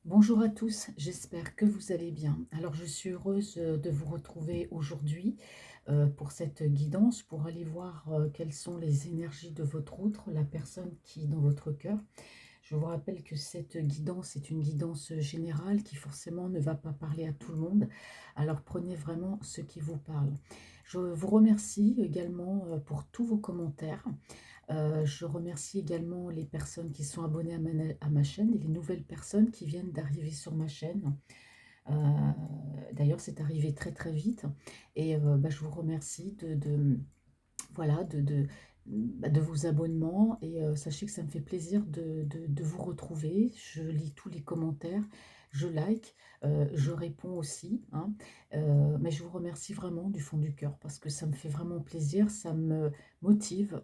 Bonjour à tous, j'espère que vous allez bien. Alors je suis heureuse de vous retrouver aujourd'hui pour cette guidance, pour aller voir quelles sont les énergies de votre outre, la personne qui est dans votre cœur. Je vous rappelle que cette guidance est une guidance générale qui forcément ne va pas parler à tout le monde. Alors prenez vraiment ce qui vous parle. Je vous remercie également pour tous vos commentaires. Je remercie également les personnes qui sont abonnées à ma chaîne et les nouvelles personnes qui viennent d'arriver sur ma chaîne. Heu, D'ailleurs, c'est arrivé très, très vite et je vous remercie voilà, de vos abonnements et sachez que ça me fait plaisir de vous retrouver. Je lis tous les commentaires, je like, je réponds aussi, hein, mais je vous remercie vraiment du fond du cœur parce que ça me fait vraiment plaisir, ça me motive,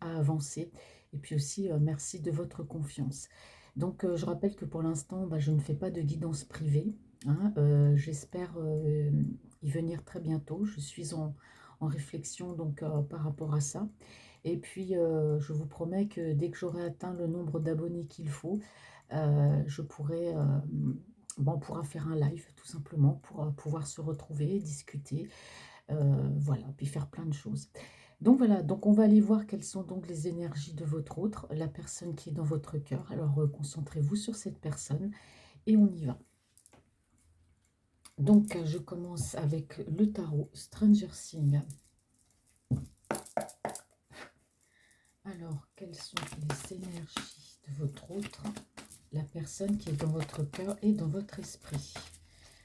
à avancer et puis aussi, merci de votre confiance. Donc je rappelle que pour l'instant, je ne fais pas de guidance privée, hein, j'espère, y venir très bientôt. Je suis en réflexion donc par rapport à ça. Et puis, je vous promets que dès que j'aurai atteint le nombre d'abonnés qu'il faut, je pourrai, on pourra faire un live tout simplement pour, pouvoir se retrouver, discuter, voilà, puis faire plein de choses. Donc voilà, donc on va aller voir quelles sont donc les énergies de votre autre, la personne qui est dans votre cœur. Alors, concentrez-vous sur cette personne et on y va. Donc, je commence avec le tarot Stranger Things. Alors, quelles sont les énergies de votre autre, la personne qui est dans votre cœur et dans votre esprit?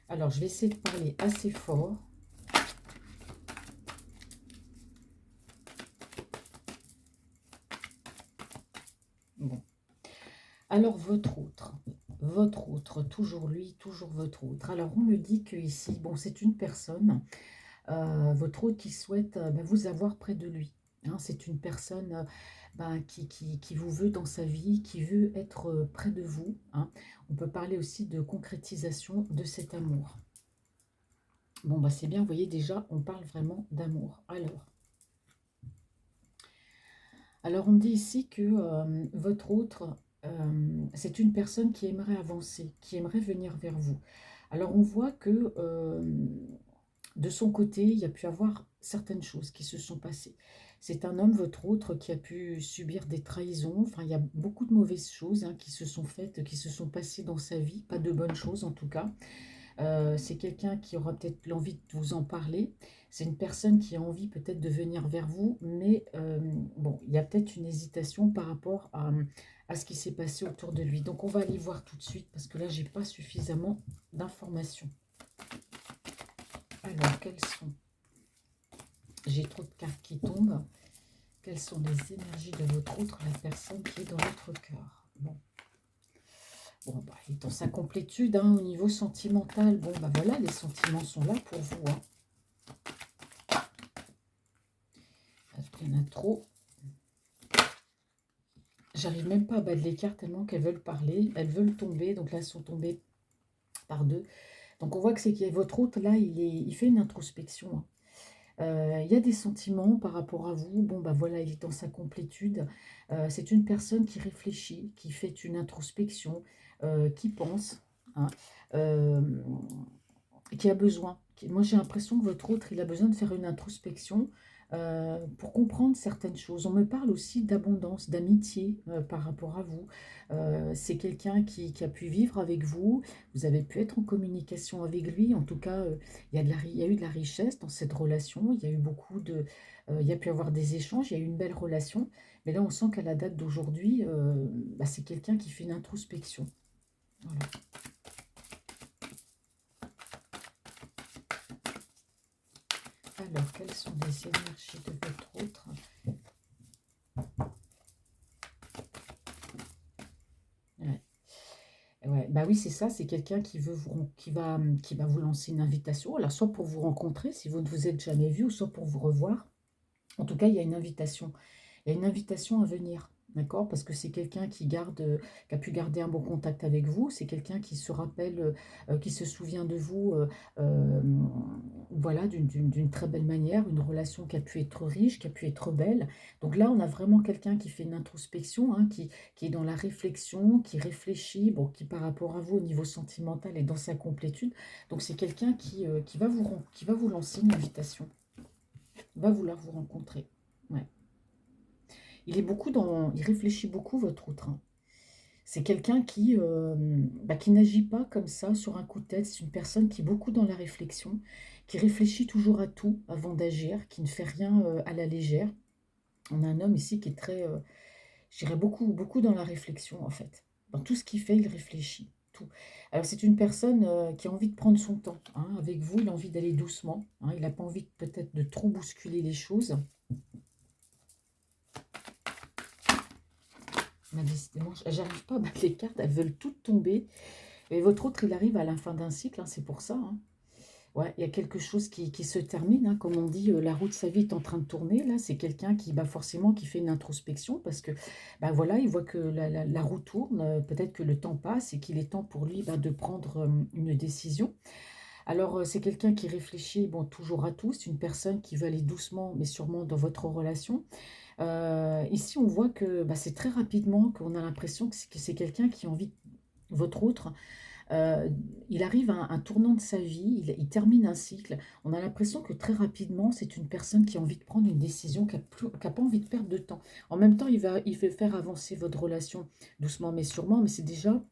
Alors, je vais essayer de parler assez fort. Bon. Alors, votre autre, toujours lui, toujours votre autre. Alors, on me dit que ici, bon, c'est une personne, votre autre qui souhaite vous avoir près de lui. Hein, c'est une personne qui vous veut dans sa vie, qui veut être près de vous. Hein. On peut parler aussi de concrétisation de cet amour. Bon, c'est bien, vous voyez, déjà, on parle vraiment d'amour. Alors, on dit ici que votre autre, c'est une personne qui aimerait avancer, qui aimerait venir vers vous. Alors, on voit que de son côté, il y a pu avoir certaines choses qui se sont passées. C'est un homme, votre autre, qui a pu subir des trahisons. Enfin, il y a beaucoup de mauvaises choses qui se sont faites, qui se sont passées dans sa vie, pas de bonnes choses en tout cas. C'est quelqu'un qui aura peut-être l'envie de vous en parler. C'est une personne qui a envie peut-être de venir vers vous, mais bon, il y a peut-être une hésitation par rapport à ce qui s'est passé autour de lui. Donc on va aller voir tout de suite, parce que là, j'ai pas suffisamment d'informations. Alors, quelles sont... J'ai trop de cartes qui tombent. Quelles sont les énergies de votre autre, la personne qui est dans votre cœur? Bon, il est dans sa complétude au niveau sentimental. Bon, voilà, les sentiments sont là pour vous. Il y en a trop. J'arrive même pas à battre les cartes tellement qu'elles veulent parler. Elles veulent tomber. Donc là, elles sont tombées par deux. Donc on voit que c'est qu'il y a votre autre, là, il fait une introspection. Il y a des sentiments par rapport à vous. Bon, voilà, il est dans sa complétude. C'est une personne qui réfléchit, qui fait une introspection, qui pense, hein, euh, qui a besoin. Moi, j'ai l'impression que votre autre, il a besoin de faire une introspection pour comprendre certaines choses. On me parle aussi d'abondance, d'amitié par rapport à vous. C'est quelqu'un qui a pu vivre avec vous. Vous avez pu être en communication avec lui. En tout cas, il y a eu de la richesse dans cette relation. Il y a eu il y a pu avoir des échanges. Il y a eu une belle relation. Mais là, on sent qu'à la date d'aujourd'hui, c'est quelqu'un qui fait une introspection. Voilà. Alors, quelles sont les énergies de votre autre? Ouais. Ouais, oui, c'est ça, c'est quelqu'un qui va vous lancer une invitation, alors soit pour vous rencontrer, si vous ne vous êtes jamais vu, ou soit pour vous revoir. En tout cas, il y a une invitation. Il y a une invitation à venir. D'accord? Parce que c'est quelqu'un qui a pu garder un bon contact avec vous. C'est quelqu'un qui se rappelle, qui se souvient de vous, hem, voilà, d'une très belle manière, une relation qui a pu être riche, qui a pu être belle. Donc là, on a vraiment quelqu'un qui fait une introspection, hein, qui est dans la réflexion, qui réfléchit, bon, qui par rapport à vous au niveau sentimental est dans sa complétude. Donc c'est quelqu'un qui va vous lancer une invitation, va vouloir vous rencontrer. Ouais. Il réfléchit beaucoup votre outre, hein. C'est quelqu'un qui n'agit pas comme ça sur un coup de tête. C'est une personne qui est beaucoup dans la réflexion, qui réfléchit toujours à tout avant d'agir, qui ne fait rien, à la légère. On a un homme ici qui est très, je dirais beaucoup dans la réflexion, en fait. Dans tout ce qu'il fait, il réfléchit, tout. Alors c'est une personne, qui a envie de prendre son temps, hein. Avec vous, il a envie d'aller doucement, hein. Il n'a pas envie peut-être de trop bousculer les choses. Mais décidément, j'arrive pas à battre les cartes, elles veulent toutes tomber. Et votre autre, il arrive à la fin d'un cycle, hein, c'est pour ça, hein. Ouais, il y a quelque chose qui se termine, hein, comme on dit, la roue de sa vie est en train de tourner. Là, c'est quelqu'un qui, bah, forcément, qui fait une introspection parce que, bah, voilà, il voit que la roue tourne, peut-être que le temps passe et qu'il est temps pour lui, bah, de prendre une décision. Alors, c'est quelqu'un qui réfléchit, bon, toujours à tout. C'est une personne qui veut aller doucement, mais sûrement dans votre relation. Ici, on voit que bah, c'est très rapidement qu'on a l'impression que c'est quelqu'un qui a envie, votre autre, Heu, il arrive à un tournant de sa vie, il termine un cycle. On a l'impression que très rapidement, c'est une personne qui a envie de prendre une décision, qui a pas envie de perdre de temps. En même temps, il veut faire avancer votre relation doucement mais sûrement, mais c'est déjà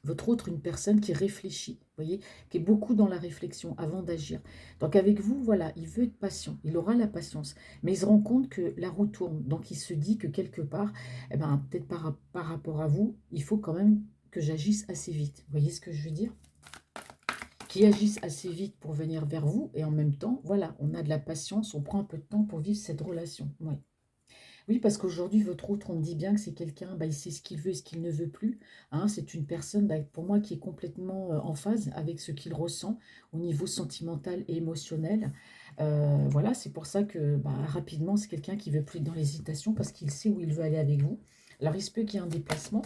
votre autre, une personne qui réfléchit, vous voyez? Qui est beaucoup dans la réflexion avant d'agir. Donc avec vous, voilà, il veut être patient, il aura la patience, mais il se rend compte que la roue tourne. Donc il se dit que quelque part, eh ben, peut-être par rapport à vous, il faut quand même que j'agisse assez vite. Vous voyez ce que je veux dire? Qui agissent assez vite pour venir vers vous et en même temps, voilà, on a de la patience, on prend un peu de temps pour vivre cette relation. Ouais. Oui, parce qu'aujourd'hui, votre autre, on me dit bien que c'est quelqu'un, bah, il sait ce qu'il veut et ce qu'il ne veut plus, hein. C'est une personne, bah, pour moi, qui est complètement en phase avec ce qu'il ressent au niveau sentimental et émotionnel. Voilà, c'est pour ça que bah, rapidement, c'est quelqu'un qui veut plus être dans l'hésitation parce qu'il sait où il veut aller avec vous. Alors, il se peut qu'il y ait un déplacement,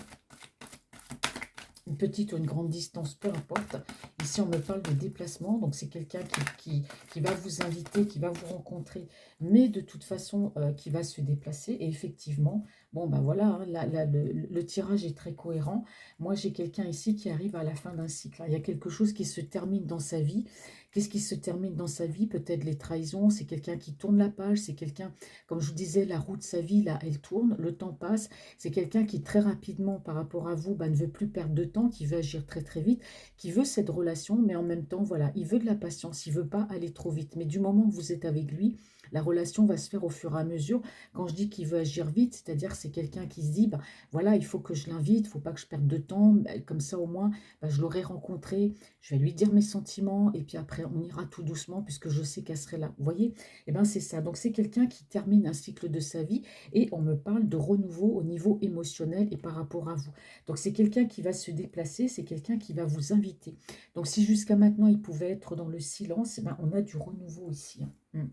une petite ou une grande distance, peu importe. Ici, on me parle de déplacement, donc c'est quelqu'un qui va vous inviter, qui va vous rencontrer, mais de toute façon, qui va se déplacer. Et effectivement, bon, ben voilà, hein, le tirage est très cohérent. Moi, j'ai quelqu'un ici qui arrive à la fin d'un cycle, hein. Il y a quelque chose qui se termine dans sa vie. Qu'est-ce qui se termine dans sa vie? Peut-être les trahisons, c'est quelqu'un qui tourne la page, c'est quelqu'un, comme je vous disais, la roue de sa vie, là, elle tourne, le temps passe. C'est quelqu'un qui très rapidement par rapport à vous, bah, ne veut plus perdre de temps, qui veut agir très très vite, qui veut cette relation, mais en même temps, voilà, il veut de la patience, il veut pas aller trop vite. Mais du moment que vous êtes avec lui, la relation va se faire au fur et à mesure. Quand je dis qu'il veut agir vite, c'est-à-dire c'est quelqu'un qui se dit, bah, voilà, il faut que je l'invite, il faut pas que je perde de temps, bah, comme ça au moins, bah, je l'aurai rencontré, je vais lui dire mes sentiments, et puis après on ira tout doucement puisque je sais qu'elle serait là. Vous voyez? Eh ben c'est ça. Donc c'est quelqu'un qui termine un cycle de sa vie et on me parle de renouveau au niveau émotionnel et par rapport à vous. Donc c'est quelqu'un qui va se déplacer, c'est quelqu'un qui va vous inviter. Donc si jusqu'à maintenant il pouvait être dans le silence, eh ben, on a du renouveau ici, hein.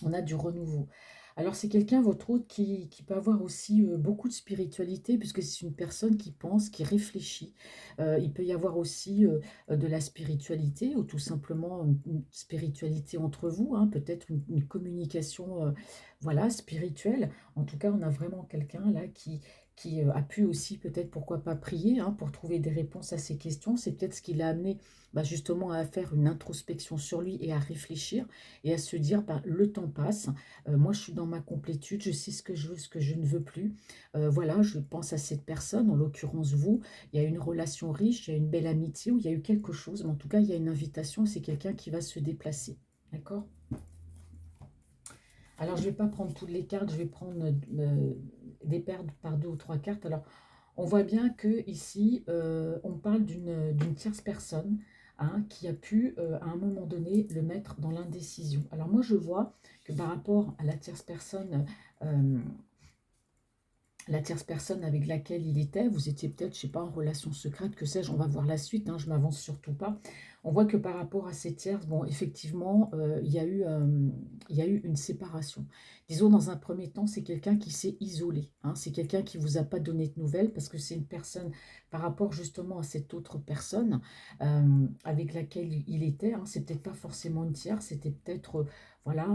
On a du renouveau. Alors c'est quelqu'un, votre autre, qui peut avoir aussi beaucoup de spiritualité, puisque c'est une personne qui pense, qui réfléchit. Il peut y avoir aussi de la spiritualité, ou tout simplement une spiritualité entre vous, hein, peut-être une communication voilà, spirituelle. En tout cas, on a vraiment quelqu'un là qui a pu aussi, peut-être, pourquoi pas prier, hein, pour trouver des réponses à ces questions. C'est peut-être ce qui l'a amené bah, justement à faire une introspection sur lui et à réfléchir et à se dire, bah, le temps passe, moi je suis dans ma complétude, je sais ce que je veux, ce que je ne veux plus. Voilà, je pense à cette personne, en l'occurrence vous, il y a une relation riche, il y a une belle amitié, ou il y a eu quelque chose, mais en tout cas il y a une invitation, c'est quelqu'un qui va se déplacer. D'accord? Alors je ne vais pas prendre toutes les cartes, je vais prendre des paires par deux ou trois cartes. Alors on voit bien que ici, on parle d'une tierce personne, hein, qui a pu, à un moment donné, le mettre dans l'indécision. Alors moi, je vois que par rapport à la tierce personne, la tierce personne avec laquelle il était, vous étiez peut-être, je sais pas, en relation secrète, que sais-je, on va voir la suite, hein, je m'avance surtout pas. On voit que par rapport à ces tierces, bon, effectivement, il y a eu une séparation. Disons, dans un premier temps, c'est quelqu'un qui s'est isolé, hein, c'est quelqu'un qui vous a pas donné de nouvelles, parce que c'est une personne, par rapport justement à cette autre personne avec laquelle il était, hein, c'est peut-être pas forcément une tierce, c'était peut-être, voilà,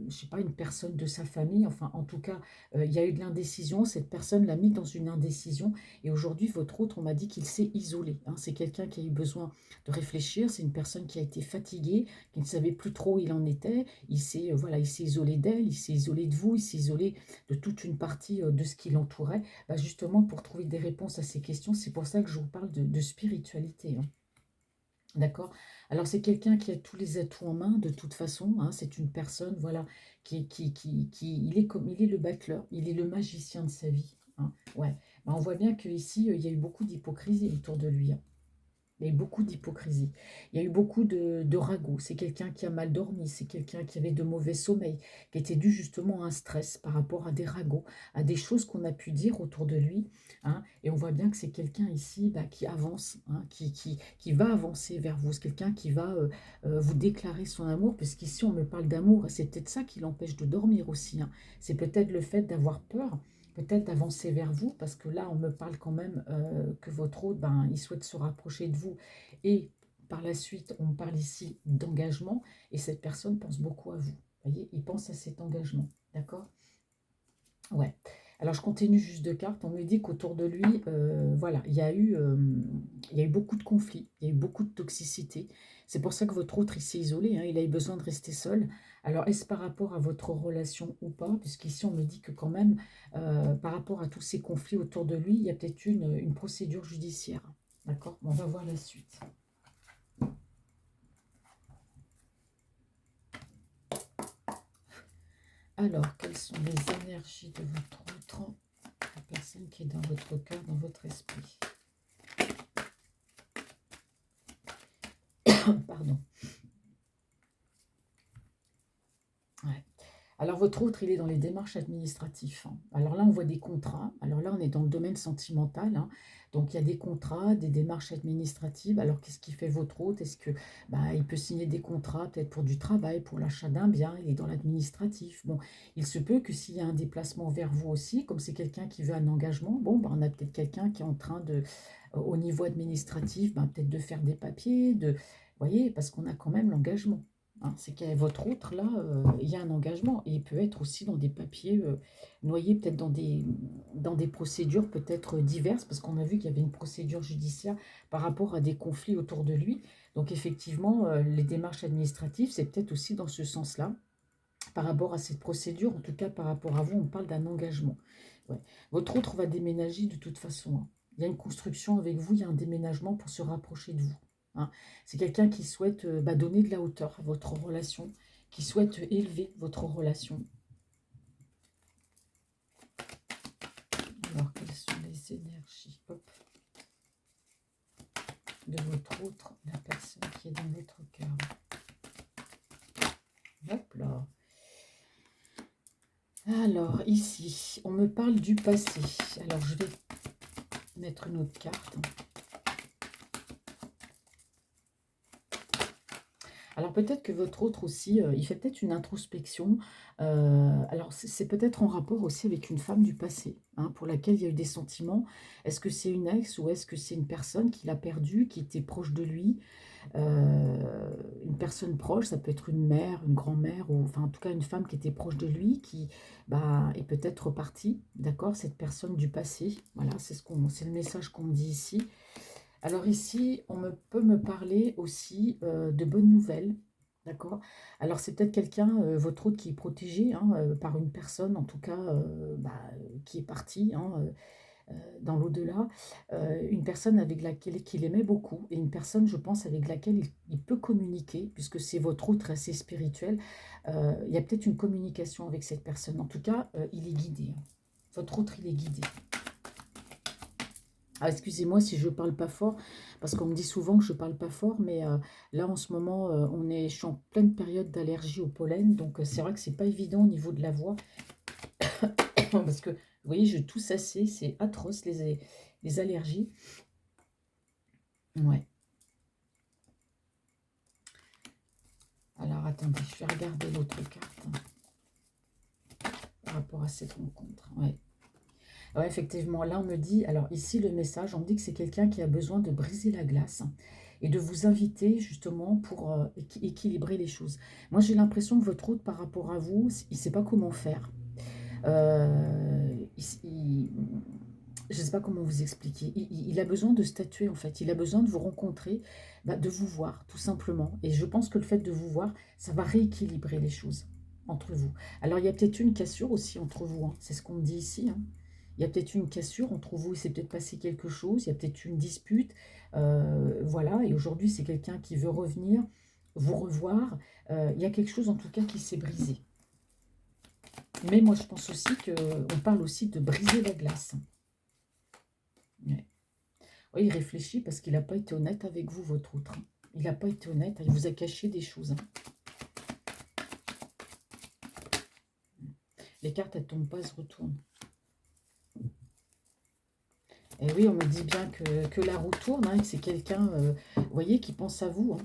je sais pas, une personne de sa famille, enfin, en tout cas, il y a eu de l'indécision, cette personne l'a mis dans une indécision et aujourd'hui, votre autre, on m'a dit qu'il s'est isolé, hein. C'est quelqu'un qui a eu besoin de réfléchir, c'est une personne qui a été fatiguée, qui ne savait plus trop où il en était. Il s'est voilà, il s'est isolé d'elle, il s'est isolé de vous, il s'est isolé de toute une partie de ce qui l'entourait. Bah, justement, pour trouver des réponses à ces questions, c'est pour ça que je vous parle de spiritualité, hein. D'accord? Alors c'est quelqu'un qui a tous les atouts en main de toute façon, hein, c'est une personne, voilà, il est comme, il est le battleur, il est le magicien de sa vie, hein, ouais. Bah, on voit bien qu'ici, il y a eu beaucoup d'hypocrisie autour de lui, hein. Il y a eu beaucoup d'hypocrisie. Il y a eu beaucoup de ragots. C'est quelqu'un qui a mal dormi. C'est quelqu'un qui avait de mauvais sommeil, qui était dû justement à un stress par rapport à des ragots, à des choses qu'on a pu dire autour de lui, hein. Et on voit bien que c'est quelqu'un ici bah, qui avance, hein, qui va avancer vers vous. C'est quelqu'un qui va vous déclarer son amour, puisqu'ici on me parle d'amour. Et c'est peut-être ça qui l'empêche de dormir aussi, hein. C'est peut-être le fait d'avoir peur peut-être d'avancer vers vous, parce que là, on me parle quand même que votre hôte, ben, il souhaite se rapprocher de vous. Et par la suite, on parle ici d'engagement, et cette personne pense beaucoup à vous. Vous voyez, il pense à cet engagement. D'accord? Ouais. Alors, je continue juste de cartes. On me dit qu'autour de lui, voilà, il y a eu beaucoup de conflits, il y a eu beaucoup de toxicité. C'est pour ça que votre autre, il s'est isolé, hein, il a eu besoin de rester seul. Alors, est-ce par rapport à votre relation ou pas? Puisqu'ici, on me dit que quand même, par rapport à tous ces conflits autour de lui, il y a peut-être une procédure judiciaire. D'accord? On va voir la suite. Alors, quelles sont les énergies de votre autre, la personne qui est dans votre cœur, dans votre esprit? Pardon. Ouais. Alors, votre autre, il est dans les démarches administratives, hein. Alors là, on voit des contrats. Alors là, on est dans le domaine sentimental, hein. Donc, il y a des contrats, des démarches administratives. Alors, qu'est-ce qui fait votre autre? Est-ce que bah, il peut signer des contrats, peut-être pour du travail, pour l'achat d'un bien? Il est dans l'administratif. Bon, il se peut que s'il y a un déplacement vers vous aussi, comme c'est quelqu'un qui veut un engagement, bon, bah, on a peut-être quelqu'un qui est en train de, au niveau administratif, bah, peut-être de faire des papiers, vous voyez, parce qu'on a quand même l'engagement, hein. C'est qu'il y a votre autre, là, il y a un engagement. Et il peut être aussi dans des papiers, noyé peut-être dans des procédures peut-être diverses, parce qu'on a vu qu'il y avait une procédure judiciaire par rapport à des conflits autour de lui. Donc effectivement, les démarches administratives, c'est peut-être aussi dans ce sens-là, par rapport à cette procédure, en tout cas par rapport à vous, on parle d'un engagement. Ouais. Votre autre va déménager de toute façon, hein. Il y a une construction avec vous, il y a un déménagement pour se rapprocher de vous, hein. C'est quelqu'un qui souhaite bah, donner de la hauteur à votre relation, qui souhaite élever votre relation. Alors, quelles sont les énergies, hop, de votre autre, la personne qui est dans votre cœur? Hop là. Alors, ici, on me parle du passé. Alors, je vais mettre une autre carte. Alors peut-être que votre autre aussi, il fait peut-être une introspection. Alors c'est peut-être en rapport aussi avec une femme du passé, hein, pour laquelle il y a eu des sentiments. Est-ce que c'est une ex ou est-ce que c'est une personne qu'il a perdue, qui était proche de lui? Une personne proche, ça peut être une mère, une grand-mère, ou enfin en tout cas une femme qui était proche de lui, qui bah, est peut-être repartie, d'accord? Cette personne du passé, voilà, c'est le message qu'on me dit ici. Alors ici, peut me parler aussi de bonnes nouvelles, d'accord? Alors c'est peut-être quelqu'un, votre autre qui est protégé, hein, par une personne, en tout cas, bah, qui est partie, hein, dans l'au-delà, une personne avec laquelle qu'il aimait beaucoup, et une personne, je pense, avec laquelle il peut communiquer, puisque c'est votre autre assez spirituel. Il y a peut-être une communication avec cette personne. En tout cas, il est guidé, hein. Votre autre, il est guidé. Ah, excusez-moi si je ne parle pas fort, parce qu'on me dit souvent que je ne parle pas fort, mais là en ce moment, je suis en pleine période d'allergie au pollen, donc c'est vrai que c'est pas évident au niveau de la voix, parce que Vous voyez, je tousse assez, c'est atroce les allergies. Ouais. Alors attendez, je vais regarder l'autre carte par rapport à cette rencontre. Ouais. Ouais, effectivement, là on me dit, alors ici le message, on me dit que c'est quelqu'un qui a besoin de briser la glace et de vous inviter justement pour équilibrer les choses. Moi j'ai l'impression que votre hôte par rapport à vous, il ne sait pas comment faire. Je ne sais pas comment vous expliquer. Il a besoin de statuer en fait. Il a besoin de vous rencontrer, bah, de vous voir tout simplement. Et je pense que le fait de vous voir, ça va rééquilibrer les choses entre vous. Alors il y a peut-être une cassure aussi entre vous, hein. C'est ce qu'on me dit ici, hein. Il y a peut-être une cassure entre vous, il s'est peut-être passé quelque chose, il y a peut-être une dispute. Voilà, et aujourd'hui c'est quelqu'un qui veut revenir, vous revoir. Il y a quelque chose en tout cas qui s'est brisé. Mais moi je pense aussi qu'on parle aussi de briser la glace. Ouais. Oui, il réfléchit parce qu'il n'a pas été honnête avec vous, votre autre, hein. Il n'a pas été honnête, il vous a caché des choses, hein. Les cartes, elles ne tombent pas, elles se retournent. Et oui, on me dit bien que la roue tourne, hein, que c'est quelqu'un, vous voyez, qui pense à vous, hein.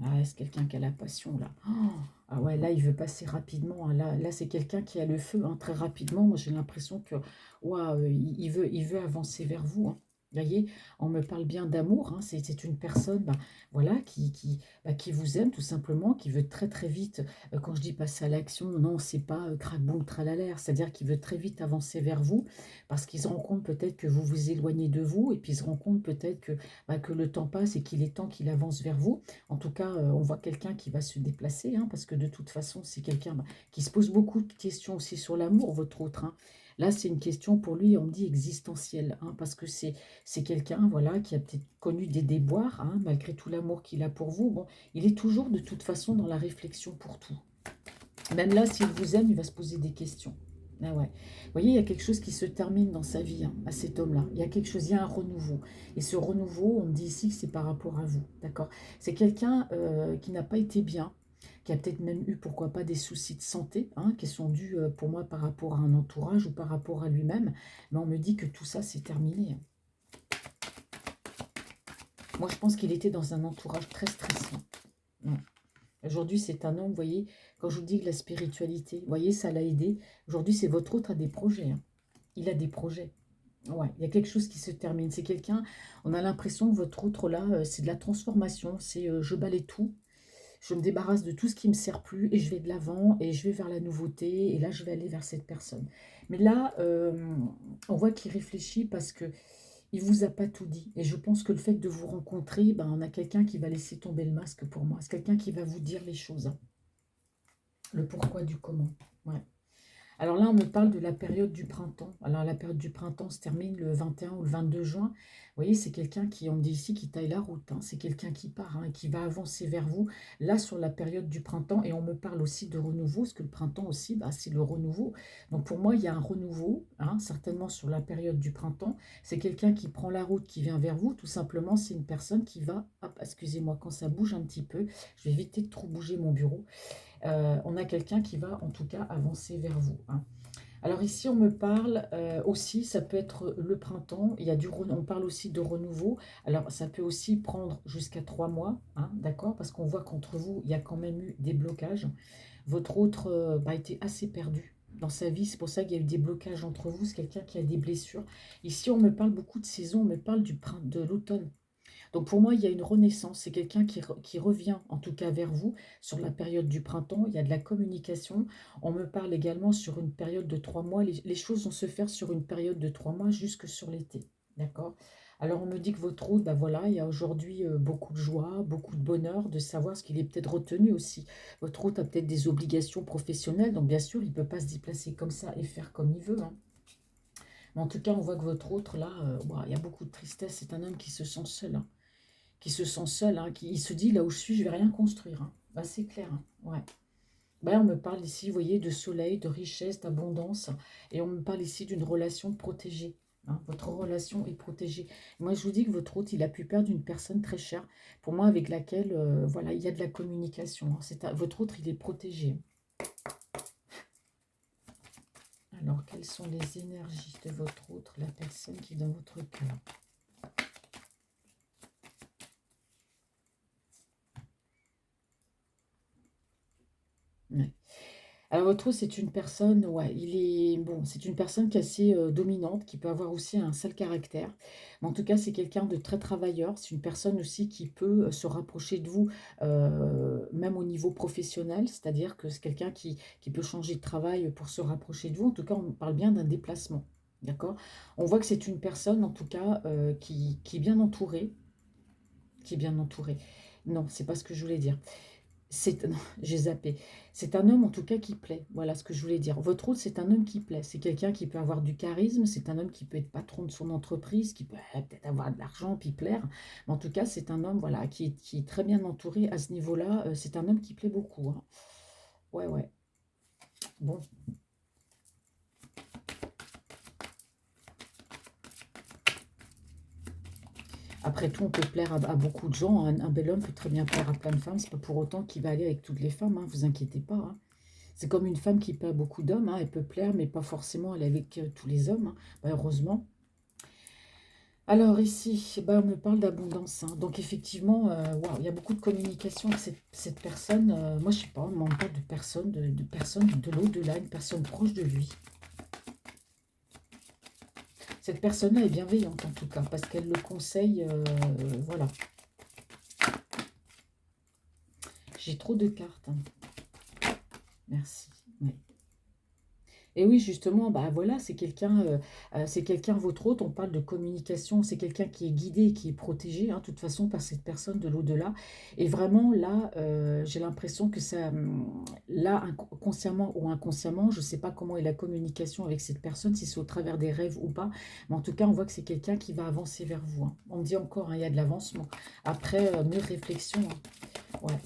Ah, c'est quelqu'un qui a la passion, là. Oh, ah ouais, là, il veut passer rapidement, hein. Là c'est quelqu'un qui a le feu, hein, très rapidement. Moi, j'ai l'impression que ouah, il veut avancer vers vous, hein. Vous voyez, on me parle bien d'amour, hein. C'est une personne bah, voilà, qui vous aime tout simplement, qui veut très très vite, quand je dis passer à l'action, non, c'est pas crac-boum, tralala, c'est-à-dire qu'il veut très vite avancer vers vous, parce qu'il se rend compte peut-être que vous vous éloignez de vous, et puis il se rend compte peut-être que le temps passe et qu'il est temps qu'il avance vers vous. En tout cas, on voit quelqu'un qui va se déplacer, hein, parce que de toute façon, c'est quelqu'un bah, qui se pose beaucoup de questions aussi sur l'amour, votre autre, hein. Là, c'est une question pour lui, on me dit existentielle, hein, parce que c'est quelqu'un voilà, qui a peut-être connu des déboires, hein, malgré tout l'amour qu'il a pour vous. Bon, il est toujours de toute façon dans la réflexion pour tout. Même là, s'il vous aime, il va se poser des questions. Ah ouais. Vous voyez, il y a quelque chose qui se termine dans sa vie, hein, à cet homme-là. Il y a quelque chose, il y a un renouveau. Et ce renouveau, on me dit ici que c'est par rapport à vous. D'accord? C'est quelqu'un qui n'a pas été bien, qui a peut-être même eu, pourquoi pas, des soucis de santé, hein, qui sont dus pour moi par rapport à un entourage ou par rapport à lui-même. Mais on me dit que tout ça, c'est terminé, hein. Moi, je pense qu'il était dans un entourage très stressant. Ouais. Aujourd'hui, c'est un homme, vous voyez, quand je vous dis que la spiritualité, vous voyez, ça l'a aidé. Aujourd'hui, c'est votre autre a des projets, hein. Il a des projets. Ouais, il y a quelque chose qui se termine. C'est quelqu'un, on a l'impression que votre autre là, c'est de la transformation. C'est je balaie tout, je me débarrasse de tout ce qui me sert plus et je vais de l'avant et je vais vers la nouveauté et là, je vais aller vers cette personne. Mais là, on voit qu'il réfléchit parce que il vous a pas tout dit. Et je pense que le fait de vous rencontrer, ben, on a quelqu'un qui va laisser tomber le masque pour moi. C'est quelqu'un qui va vous dire les choses, hein. Le pourquoi du comment. Ouais. Alors là, on me parle de la période du printemps. Alors la période du printemps se termine le 21 ou le 22 juin. Vous voyez, c'est quelqu'un qui, on me dit ici, qui taille la route, hein. C'est quelqu'un qui part, hein, qui va avancer vers vous, là, sur la période du printemps. Et on me parle aussi de renouveau, parce que le printemps aussi, bah, c'est le renouveau. Donc pour moi, il y a un renouveau, hein, certainement sur la période du printemps. C'est quelqu'un qui prend la route, qui vient vers vous. Tout simplement, c'est une personne qui va... Hop, excusez-moi, quand ça bouge un petit peu, je vais éviter de trop bouger mon bureau. On a quelqu'un qui va en tout cas avancer vers vous, hein. Alors ici, on me parle aussi, ça peut être le printemps, on parle aussi de renouveau. Alors ça peut aussi prendre jusqu'à 3 mois, hein, d'accord, parce qu'on voit qu'entre vous, il y a quand même eu des blocages. Votre autre a été assez perdu dans sa vie, c'est pour ça qu'il y a eu des blocages entre vous, c'est quelqu'un qui a des blessures. Ici, on me parle beaucoup de saison, on me parle de l'automne. Donc pour moi, il y a une renaissance. C'est quelqu'un qui revient, en tout cas vers vous, sur la période du printemps. Il y a de la communication. On me parle également sur une période de 3 mois. Les choses vont se faire sur une période de 3 mois jusque sur l'été. D'accord? Alors on me dit que votre route, ben voilà, il y a aujourd'hui beaucoup de joie, beaucoup de bonheur, de savoir ce qu'il est peut-être retenu aussi. Votre route a peut-être des obligations professionnelles, donc bien sûr, il ne peut pas se déplacer comme ça et faire comme il veut, hein. Mais en tout cas, on voit que votre autre, là, ouah, il y a beaucoup de tristesse. C'est un homme qui se sent seul, hein, qui se sent seul, hein, qui il se dit là où je suis, je vais rien construire, hein. Bah, c'est clair, hein, ouais. Bah, on me parle ici, vous voyez, de soleil, de richesse, d'abondance, et on me parle ici d'une relation protégée, hein. Votre relation est protégée. Moi, je vous dis que votre hôte, il a pu perdre une personne très chère, pour moi, avec laquelle, voilà, il y a de la communication, hein. Votre autre, il est protégé. Alors, quelles sont les énergies de votre autre, la personne qui est dans votre cœur? Ouais. Alors, votre autre, c'est une personne, ouais, il est bon, c'est une personne qui est assez dominante, qui peut avoir aussi un sale caractère. Mais en tout cas, c'est quelqu'un de très travailleur. C'est une personne aussi qui peut se rapprocher de vous, même au niveau professionnel. C'est-à-dire que c'est quelqu'un qui peut changer de travail pour se rapprocher de vous. En tout cas, on parle bien d'un déplacement. D'accord? On voit que c'est une personne, en tout cas, qui est bien entourée. Qui est bien entourée. Non, c'est pas ce que je voulais dire. C'est non, j'ai zappé. C'est un homme en tout cas qui plaît, voilà ce que je voulais dire. Votre autre, c'est un homme qui plaît, c'est quelqu'un qui peut avoir du charisme, c'est un homme qui peut être patron de son entreprise, qui peut peut-être avoir de l'argent, puis plaire. Mais en tout cas, c'est un homme voilà, qui est très bien entouré à ce niveau-là. C'est un homme qui plaît beaucoup, hein. Ouais, ouais. Bon, après tout, on peut plaire à beaucoup de gens, hein. Un bel homme peut très bien plaire à plein de femmes. C'est pas pour autant qu'il va aller avec toutes les femmes, hein, vous inquiétez pas, hein. C'est comme une femme qui plaît à beaucoup d'hommes, hein, elle peut plaire, mais pas forcément aller avec tous les hommes, hein, bah, heureusement. Alors ici, eh ben, on me parle d'abondance, hein. Donc effectivement, waouh, il y a beaucoup de communication avec cette personne. Moi, je sais pas, on me parle de personnes, de personnes de l'au-delà, une personne proche de lui. Cette personne-là est bienveillante en tout cas, parce qu'elle le conseille, voilà. J'ai trop de cartes, hein. Merci. Ouais. Et oui, justement, bah voilà, c'est quelqu'un, votre hôte, on parle de communication, c'est quelqu'un qui est guidé, qui est protégé, hein, de toute façon, par cette personne de l'au-delà. Et vraiment, là, j'ai l'impression que ça, là, consciemment ou inconsciemment, je ne sais pas comment est la communication avec cette personne, si c'est au travers des rêves ou pas, mais en tout cas, on voit que c'est quelqu'un qui va avancer vers vous, hein. On me dit encore, hein, il y a de l'avancement. Après, mûre réflexion, hein. Ouais.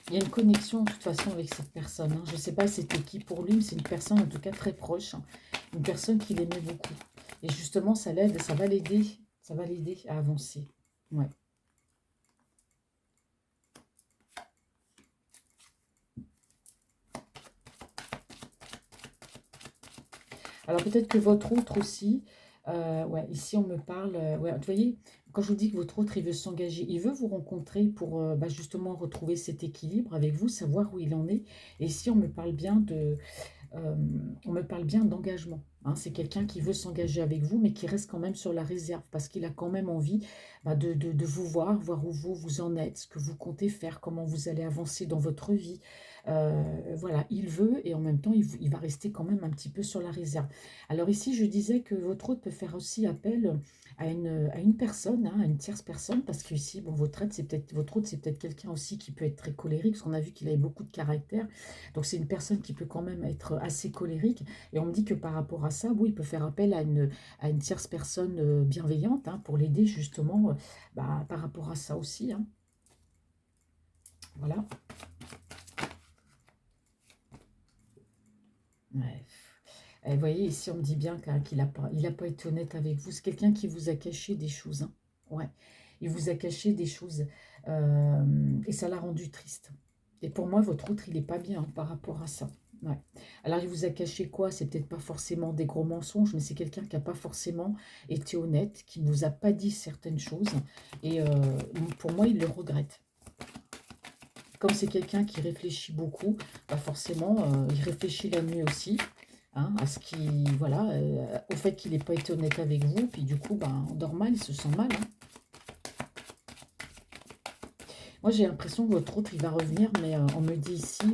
Il y a une connexion de toute façon avec cette personne, hein. Je ne sais pas c'était qui pour lui, mais c'est une personne en tout cas très proche, hein. Une personne qu'il aimait beaucoup. Et justement, ça l'aide, ça va l'aider à avancer. Ouais. Alors peut-être que votre autre aussi, ouais, ici on me parle, ouais, vous voyez, quand je vous dis que votre autre, il veut s'engager, il veut vous rencontrer pour bah, justement retrouver cet équilibre avec vous, savoir où il en est. Et ici on me parle bien on me parle bien d'engagement, hein. C'est quelqu'un qui veut s'engager avec vous, mais qui reste quand même sur la réserve, parce qu'il a quand même envie bah, de vous voir, voir où vous en êtes, ce que vous comptez faire, comment vous allez avancer dans votre vie. Voilà, il veut, et en même temps, il va rester quand même un petit peu sur la réserve. Alors ici, je disais que votre hôte peut faire aussi appel à une personne, hein, à une tierce personne, parce que ici, bon, votre hôte, c'est peut-être quelqu'un aussi qui peut être très colérique, parce qu'on a vu qu'il avait beaucoup de caractère. Donc c'est une personne qui peut quand même être assez colérique. Et on me dit que par rapport à ça, oui, il peut faire appel à une tierce personne bienveillante, hein, pour l'aider justement bah, par rapport à ça aussi, hein. Voilà. Ouais. Et vous voyez, ici, on me dit bien qu'il a pas été honnête avec vous. C'est quelqu'un qui vous a caché des choses, hein. Ouais, il vous a caché des choses. Et ça l'a rendu triste. Et pour moi, votre autre, il n'est pas bien, hein, par rapport à ça. Ouais. Alors, il vous a caché quoi? C'est peut-être pas forcément des gros mensonges, mais c'est quelqu'un qui n'a pas forcément été honnête, qui ne vous a pas dit certaines choses. Et pour moi, il le regrette. Comme c'est quelqu'un qui réfléchit beaucoup, bah forcément, il réfléchit la nuit aussi, hein, à ce qui, voilà, au fait qu'il n'ait pas été honnête avec vous. Puis du coup, ben, on dort mal, il se sent mal, hein. Moi, j'ai l'impression que votre autre, il va revenir, mais on me dit ici,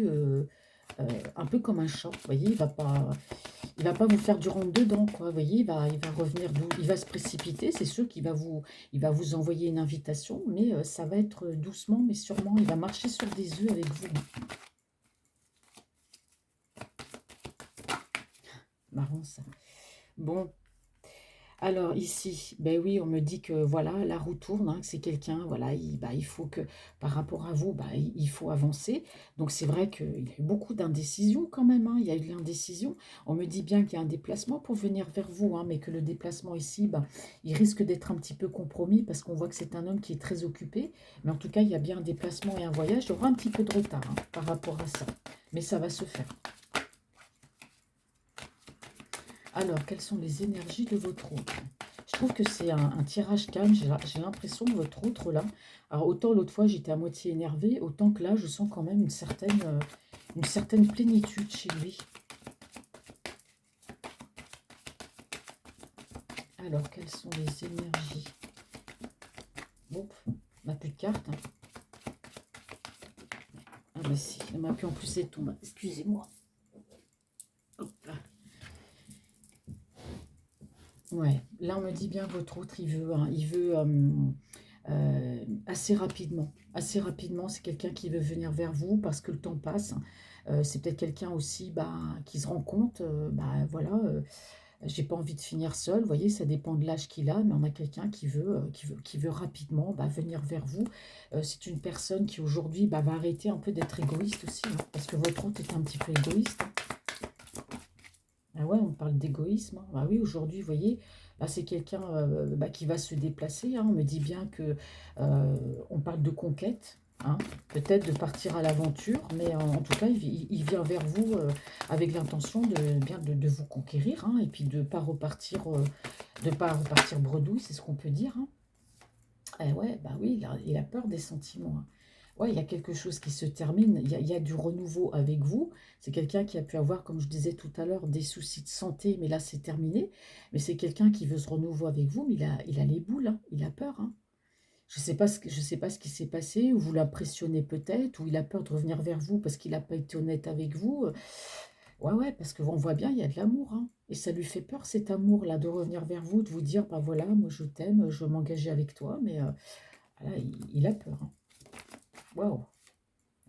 un peu comme un chat. Vous voyez, il va pas vous faire du rentre-dedans, quoi. Vous voyez, il va revenir, il va se précipiter. C'est sûr il va vous envoyer une invitation, mais ça va être doucement, mais sûrement. Il va marcher sur des œufs avec vous, hein. Marrant ça. Bon, alors ici, ben oui, on me dit que voilà, la roue tourne, hein, que c'est quelqu'un, voilà, bah, il faut que, par rapport à vous, bah, il faut avancer. Donc c'est vrai qu'il y a eu beaucoup d'indécision quand même, hein, il y a eu de l'indécision. On me dit bien qu'il y a un déplacement pour venir vers vous, hein, mais que le déplacement ici, bah, il risque d'être un petit peu compromis parce qu'on voit que c'est un homme qui est très occupé. Mais en tout cas, il y a bien un déplacement et un voyage. Il y aura un petit peu de retard, hein, par rapport à ça. Mais ça va se faire. Alors, quelles sont les énergies de votre autre? Je trouve que c'est un tirage calme. J'ai l'impression que votre autre, là... Alors, autant l'autre fois, j'étais à moitié énervée, autant que là, je sens quand même une certaine plénitude chez lui. Alors, quelles sont les énergies? Bon, on n'a plus de cartes, hein. Ah bah si, il m'a plus en plus c'est tout. Excusez-moi. Hop là. Ouais, là on me dit bien que votre autre, assez rapidement. Assez rapidement, c'est quelqu'un qui veut venir vers vous parce que le temps passe. C'est peut-être quelqu'un aussi bah, qui se rend compte, bah voilà, j'ai pas envie de finir seul. Vous voyez, ça dépend de l'âge qu'il a, mais on a quelqu'un qui veut rapidement bah, venir vers vous. C'est une personne qui aujourd'hui bah, va arrêter un peu d'être égoïste aussi, hein, parce que votre autre est un petit peu égoïste, hein. Ah ouais, on parle d'égoïsme, hein. Bah oui, aujourd'hui, vous voyez, là, c'est quelqu'un bah, qui va se déplacer, hein. On me dit bien que on parle de conquête, hein, peut-être de partir à l'aventure, mais en tout cas, il vient vers vous avec l'intention de vous conquérir, hein, et puis de pas repartir bredouille, c'est ce qu'on peut dire, hein. Eh ouais, bah oui, il a peur des sentiments, hein. Ouais, il y a quelque chose qui se termine, il y a du renouveau avec vous. C'est quelqu'un qui a pu avoir, comme je disais tout à l'heure, des soucis de santé, mais là, c'est terminé. Mais c'est quelqu'un qui veut ce renouveau avec vous, mais il a les boules, hein, il a peur, hein. Je sais pas ce qui s'est passé, ou vous l'impressionnez peut-être, ou il a peur de revenir vers vous parce qu'il n'a pas été honnête avec vous. Ouais, ouais, parce qu'on voit bien, il y a de l'amour, hein. Et ça lui fait peur, cet amour-là, de revenir vers vous, de vous dire, bah voilà, moi je t'aime, je veux m'engager avec toi, mais voilà, il a peur, hein. Waouh!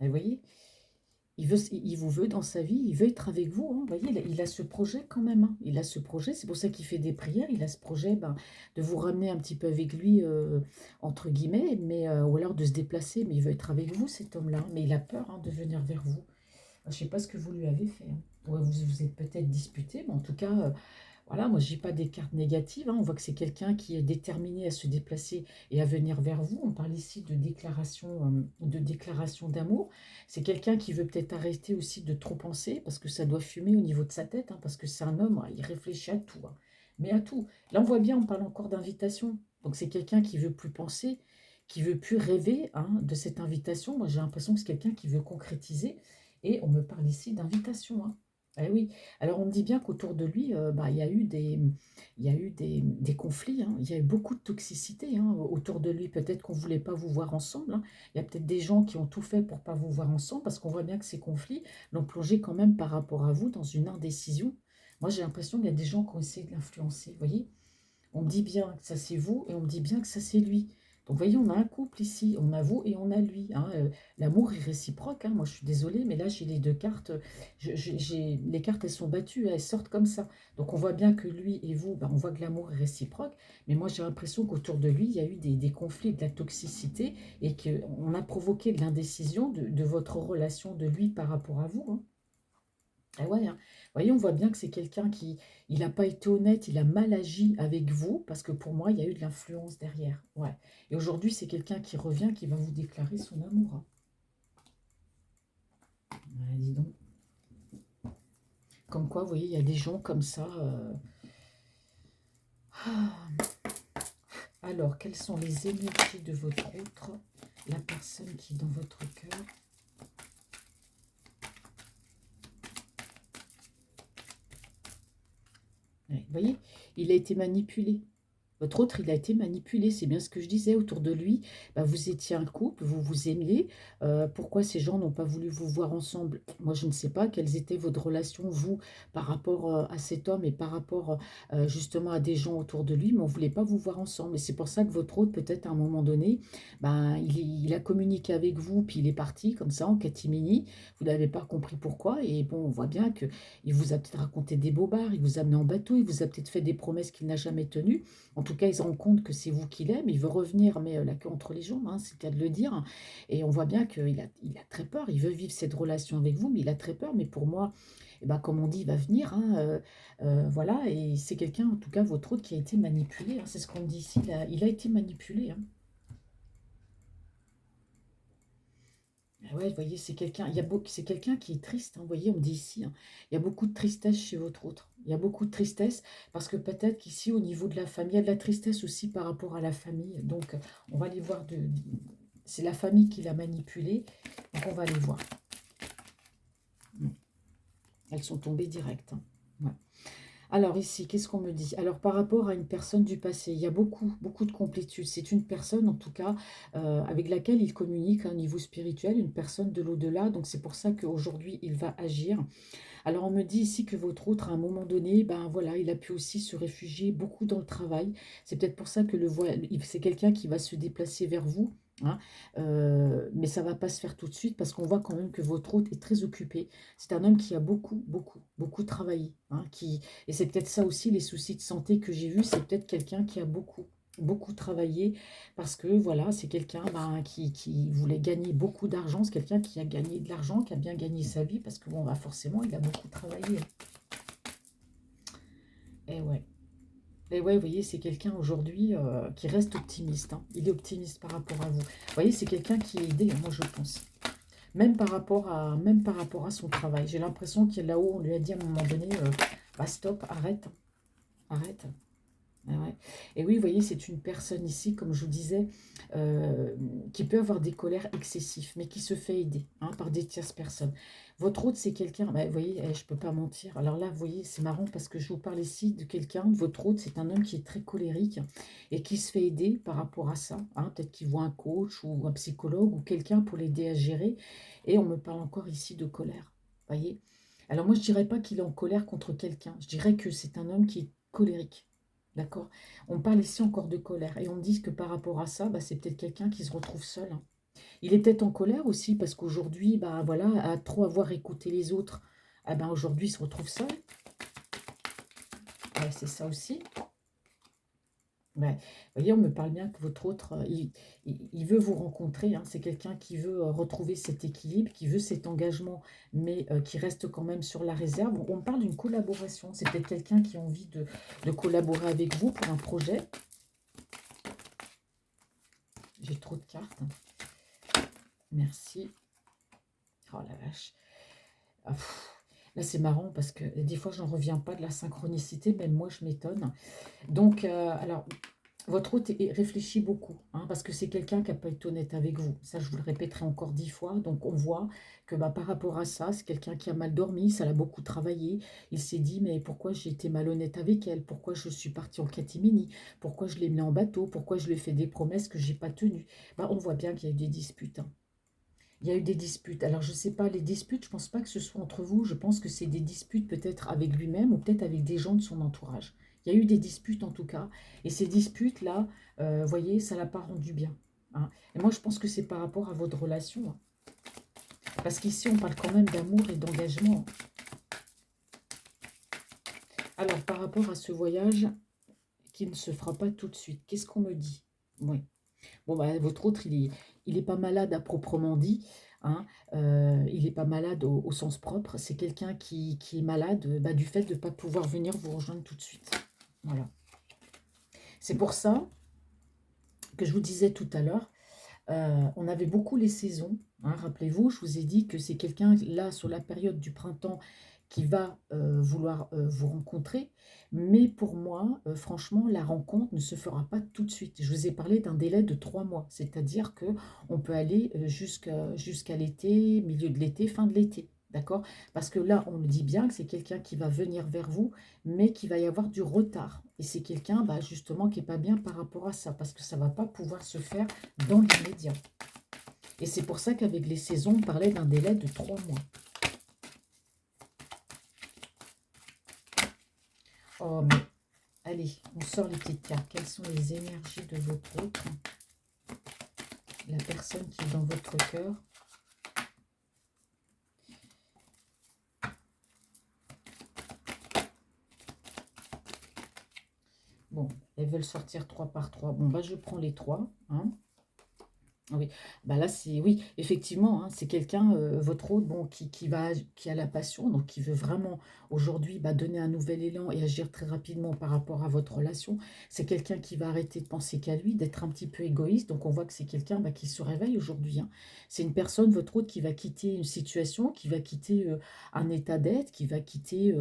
Et vous voyez, il vous veut dans sa vie, il veut être avec vous, hein. Vous voyez, il a ce projet quand même, hein. Il a ce projet, c'est pour ça qu'il fait des prières. Il a ce projet ben, de vous ramener un petit peu avec lui, entre guillemets, mais, ou alors de se déplacer. Mais il veut être avec vous, cet homme-là, hein. Mais il a peur hein, de venir vers vous. Je ne sais pas ce que vous lui avez fait, hein. Ouais, vous vous êtes peut-être disputé, mais en tout cas, voilà, moi, j'ai pas des cartes négatives, hein. On voit que c'est quelqu'un qui est déterminé à se déplacer et à venir vers vous. On parle ici de déclaration d'amour. C'est quelqu'un qui veut peut-être arrêter aussi de trop penser, parce que ça doit fumer au niveau de sa tête, hein, parce que c'est un homme, il réfléchit à tout, hein. Mais à tout. Là, on voit bien, on parle encore d'invitation. Donc, c'est quelqu'un qui veut plus penser, qui veut plus rêver hein, de cette invitation. Moi, j'ai l'impression que c'est quelqu'un qui veut concrétiser. Et on me parle ici d'invitation, hein. Eh oui, alors on me dit bien qu'autour de lui, bah, il y a eu des conflits, hein. Il y a eu beaucoup de toxicité hein, autour de lui. Peut-être qu'on ne voulait pas vous voir ensemble, hein. Il y a peut-être des gens qui ont tout fait pour ne pas vous voir ensemble, parce qu'on voit bien que ces conflits l'ont plongé quand même par rapport à vous dans une indécision. Moi, j'ai l'impression qu'il y a des gens qui ont essayé de l'influencer. Vous voyez, on me dit bien que ça c'est vous et on me dit bien que ça c'est lui. Donc, vous voyez, on a un couple ici, on a vous et on a lui, hein. L'amour est réciproque, hein. Moi, je suis désolée, mais là, j'ai les deux cartes. Les cartes, elles sont battues, elles sortent comme ça. Donc, on voit bien que lui et vous, ben, on voit que l'amour est réciproque. Mais moi, j'ai l'impression qu'autour de lui, il y a eu des conflits, de la toxicité et qu'on a provoqué de l'indécision de votre relation de lui par rapport à vous, hein. Ah ouais, hein. Vous voyez, on voit bien que c'est quelqu'un qui, il n'a pas été honnête, il a mal agi avec vous, parce que pour moi, il y a eu de l'influence derrière. Ouais. Et aujourd'hui, c'est quelqu'un qui revient, qui va vous déclarer son amour, hein. Ouais, dis donc. Comme quoi, vous voyez, il y a des gens comme ça. Ah. Alors, quelles sont les énergies de votre autre, la personne qui est dans votre cœur? Ouais, vous voyez, il a été manipulé. Votre autre, il a été manipulé, c'est bien ce que je disais. Autour de lui, bah, vous étiez un couple, vous vous aimiez. Pourquoi ces gens n'ont pas voulu vous voir ensemble? Moi, je ne sais pas quelles étaient votre relation, vous, par rapport à cet homme et par rapport justement à des gens autour de lui, mais on ne voulait pas vous voir ensemble. Et c'est pour ça que votre autre, peut-être à un moment donné, bah, il a communiqué avec vous, puis il est parti comme ça, en catimini. Vous n'avez pas compris pourquoi. Et bon, on voit bien qu'il vous a peut-être raconté des bobards, il vous a amené en bateau, il vous a peut-être fait des promesses qu'il n'a jamais tenues. En tout cas, il se rend compte que c'est vous qu'il aime, il veut revenir, mais la queue entre les jambes, hein, c'est le cas de le dire. Et on voit bien il a très peur, il veut vivre cette relation avec vous, mais il a très peur. Mais pour moi, eh ben, comme on dit, il va venir, hein, voilà, et c'est quelqu'un, en tout cas, votre autre, qui a été manipulé, hein, c'est ce qu'on me dit ici, il a été manipulé, hein. Ouais, vous voyez, c'est quelqu'un, c'est quelqu'un qui est triste, hein, vous voyez, on me dit ici, hein, il y a beaucoup de tristesse chez votre autre. Il y a beaucoup de tristesse parce que peut-être qu'ici, au niveau de la famille, il y a de la tristesse aussi par rapport à la famille. Donc, on va aller voir c'est la famille qui l'a manipulé. Donc, on va aller voir. Elles sont tombées directes, hein. Ouais. Alors ici, qu'est-ce qu'on me dit? Alors par rapport à une personne du passé, il y a beaucoup, beaucoup de complétude. C'est une personne, en tout cas, avec laquelle il communique à un niveau spirituel, une personne de l'au-delà. Donc c'est pour ça qu'aujourd'hui, il va agir. Alors on me dit ici que votre autre, à un moment donné, ben voilà, il a pu aussi se réfugier beaucoup dans le travail. C'est peut-être pour ça que c'est quelqu'un qui va se déplacer vers vous, hein, mais ça ne va pas se faire tout de suite parce qu'on voit quand même que votre hôte est très occupé. C'est un homme qui a beaucoup, beaucoup, beaucoup travaillé, hein, et c'est peut-être ça aussi les soucis de santé que j'ai vus, c'est peut-être quelqu'un qui a beaucoup, beaucoup travaillé parce que voilà, c'est quelqu'un, ben, qui voulait gagner beaucoup d'argent. C'est quelqu'un qui a gagné de l'argent, qui a bien gagné sa vie parce que bon, bah, forcément, il a beaucoup travaillé. Et ouais. Et ouais, vous voyez, c'est quelqu'un aujourd'hui qui reste optimiste, hein. Il est optimiste par rapport à vous. Vous voyez, c'est quelqu'un qui est aidé, moi je pense. Même par rapport à son travail. J'ai l'impression qu'il est là-haut, on lui a dit à un moment donné, bah stop, arrête, arrête. Ah ouais. Et oui, vous voyez, c'est une personne ici, comme je vous disais, euh, qui peut avoir des colères excessives, mais qui se fait aider, hein, par des tierces personnes. Votre hôte, c'est quelqu'un, bah, vous voyez, je ne peux pas mentir. Alors là, vous voyez, c'est marrant parce que je vous parle ici de quelqu'un, de votre hôte, c'est un homme qui est très colérique et qui se fait aider par rapport à ça, hein. Peut-être qu'il voit un coach ou un psychologue ou quelqu'un pour l'aider à gérer. Et on me parle encore ici de colère, vous voyez. Alors moi, je ne dirais pas qu'il est en colère contre quelqu'un. Je dirais que c'est un homme qui est colérique. D'accord? On parle ici encore de colère. Et on me dit que par rapport à ça, bah, c'est peut-être quelqu'un qui se retrouve seul, hein. Il est peut-être en colère aussi parce qu'aujourd'hui, bah, voilà, à trop avoir écouté les autres, ah ben, aujourd'hui, il se retrouve seul. Ouais, c'est ça aussi. Ouais. Vous voyez, on me parle bien que votre autre, il veut vous rencontrer, hein. C'est quelqu'un qui veut retrouver cet équilibre, qui veut cet engagement, mais qui reste quand même sur la réserve. On me parle d'une collaboration. C'est peut-être quelqu'un qui a envie de collaborer avec vous pour un projet. J'ai trop de cartes. Merci. Oh la vache. Ah, là, c'est marrant parce que des fois, j'en reviens pas de la synchronicité. Même moi, je m'étonne. Donc, alors, votre hôte réfléchit beaucoup, hein, parce que c'est quelqu'un qui n'a pas été honnête avec vous. Ça, je vous le répéterai encore 10 fois. Donc, on voit que bah, par rapport à ça, c'est quelqu'un qui a mal dormi, ça l'a beaucoup travaillé. Il s'est dit, mais pourquoi j'ai été malhonnête avec elle? Pourquoi je suis partie en catimini? Pourquoi je l'ai mis en bateau? Pourquoi je lui ai fait des promesses que je n'ai pas tenues? Bah, on voit bien qu'il y a eu des disputes, hein. Il y a eu des disputes. Alors, je ne sais pas, les disputes, je ne pense pas que ce soit entre vous. Je pense que c'est des disputes peut-être avec lui-même ou peut-être avec des gens de son entourage. Il y a eu des disputes en tout cas. Et ces disputes-là, vous voyez, ça ne l'a pas rendu bien, hein. Et moi, je pense que c'est par rapport à votre relation, hein. Parce qu'ici, on parle quand même d'amour et d'engagement. Alors, par rapport à ce voyage qui ne se fera pas tout de suite, qu'est-ce qu'on me dit? Oui. Bon, bah, votre autre, il est pas malade à proprement dit, hein. Il n'est pas malade au sens propre. C'est quelqu'un qui est malade, bah, du fait de ne pas pouvoir venir vous rejoindre tout de suite. Voilà. C'est pour ça que je vous disais tout à l'heure, on avait beaucoup les saisons, hein. Rappelez-vous, je vous ai dit que c'est quelqu'un, là, sur la période du printemps, qui va vouloir vous rencontrer. Mais pour moi, franchement, la rencontre ne se fera pas tout de suite. Je vous ai parlé d'un délai de 3 mois, c'est-à-dire que on peut aller jusqu'à l'été, milieu de l'été, fin de l'été. D'accord? Parce que là, on le dit bien que c'est quelqu'un qui va venir vers vous, mais qu'il va y avoir du retard. Et c'est quelqu'un, bah, justement, qui n'est pas bien par rapport à ça, parce que ça ne va pas pouvoir se faire dans l'immédiat. Et c'est pour ça qu'avec les saisons, on parlait d'un délai de 3 mois. Oh, mais allez, on sort les petites cartes. Quelles sont les énergies de votre autre? La personne qui est dans votre cœur. Bon, elles veulent sortir 3 par 3. Bon, bah, je prends les 3, hein. Oui, bah là c'est oui, effectivement, hein, c'est quelqu'un, votre hôte, bon, qui a la passion, donc qui veut vraiment aujourd'hui, bah, donner un nouvel élan et agir très rapidement par rapport à votre relation. C'est quelqu'un qui va arrêter de penser qu'à lui, d'être un petit peu égoïste, donc on voit que c'est quelqu'un, bah, qui se réveille aujourd'hui, hein. C'est une personne, votre hôte, qui va quitter une situation, qui va quitter, un état d'être, qui va quitter,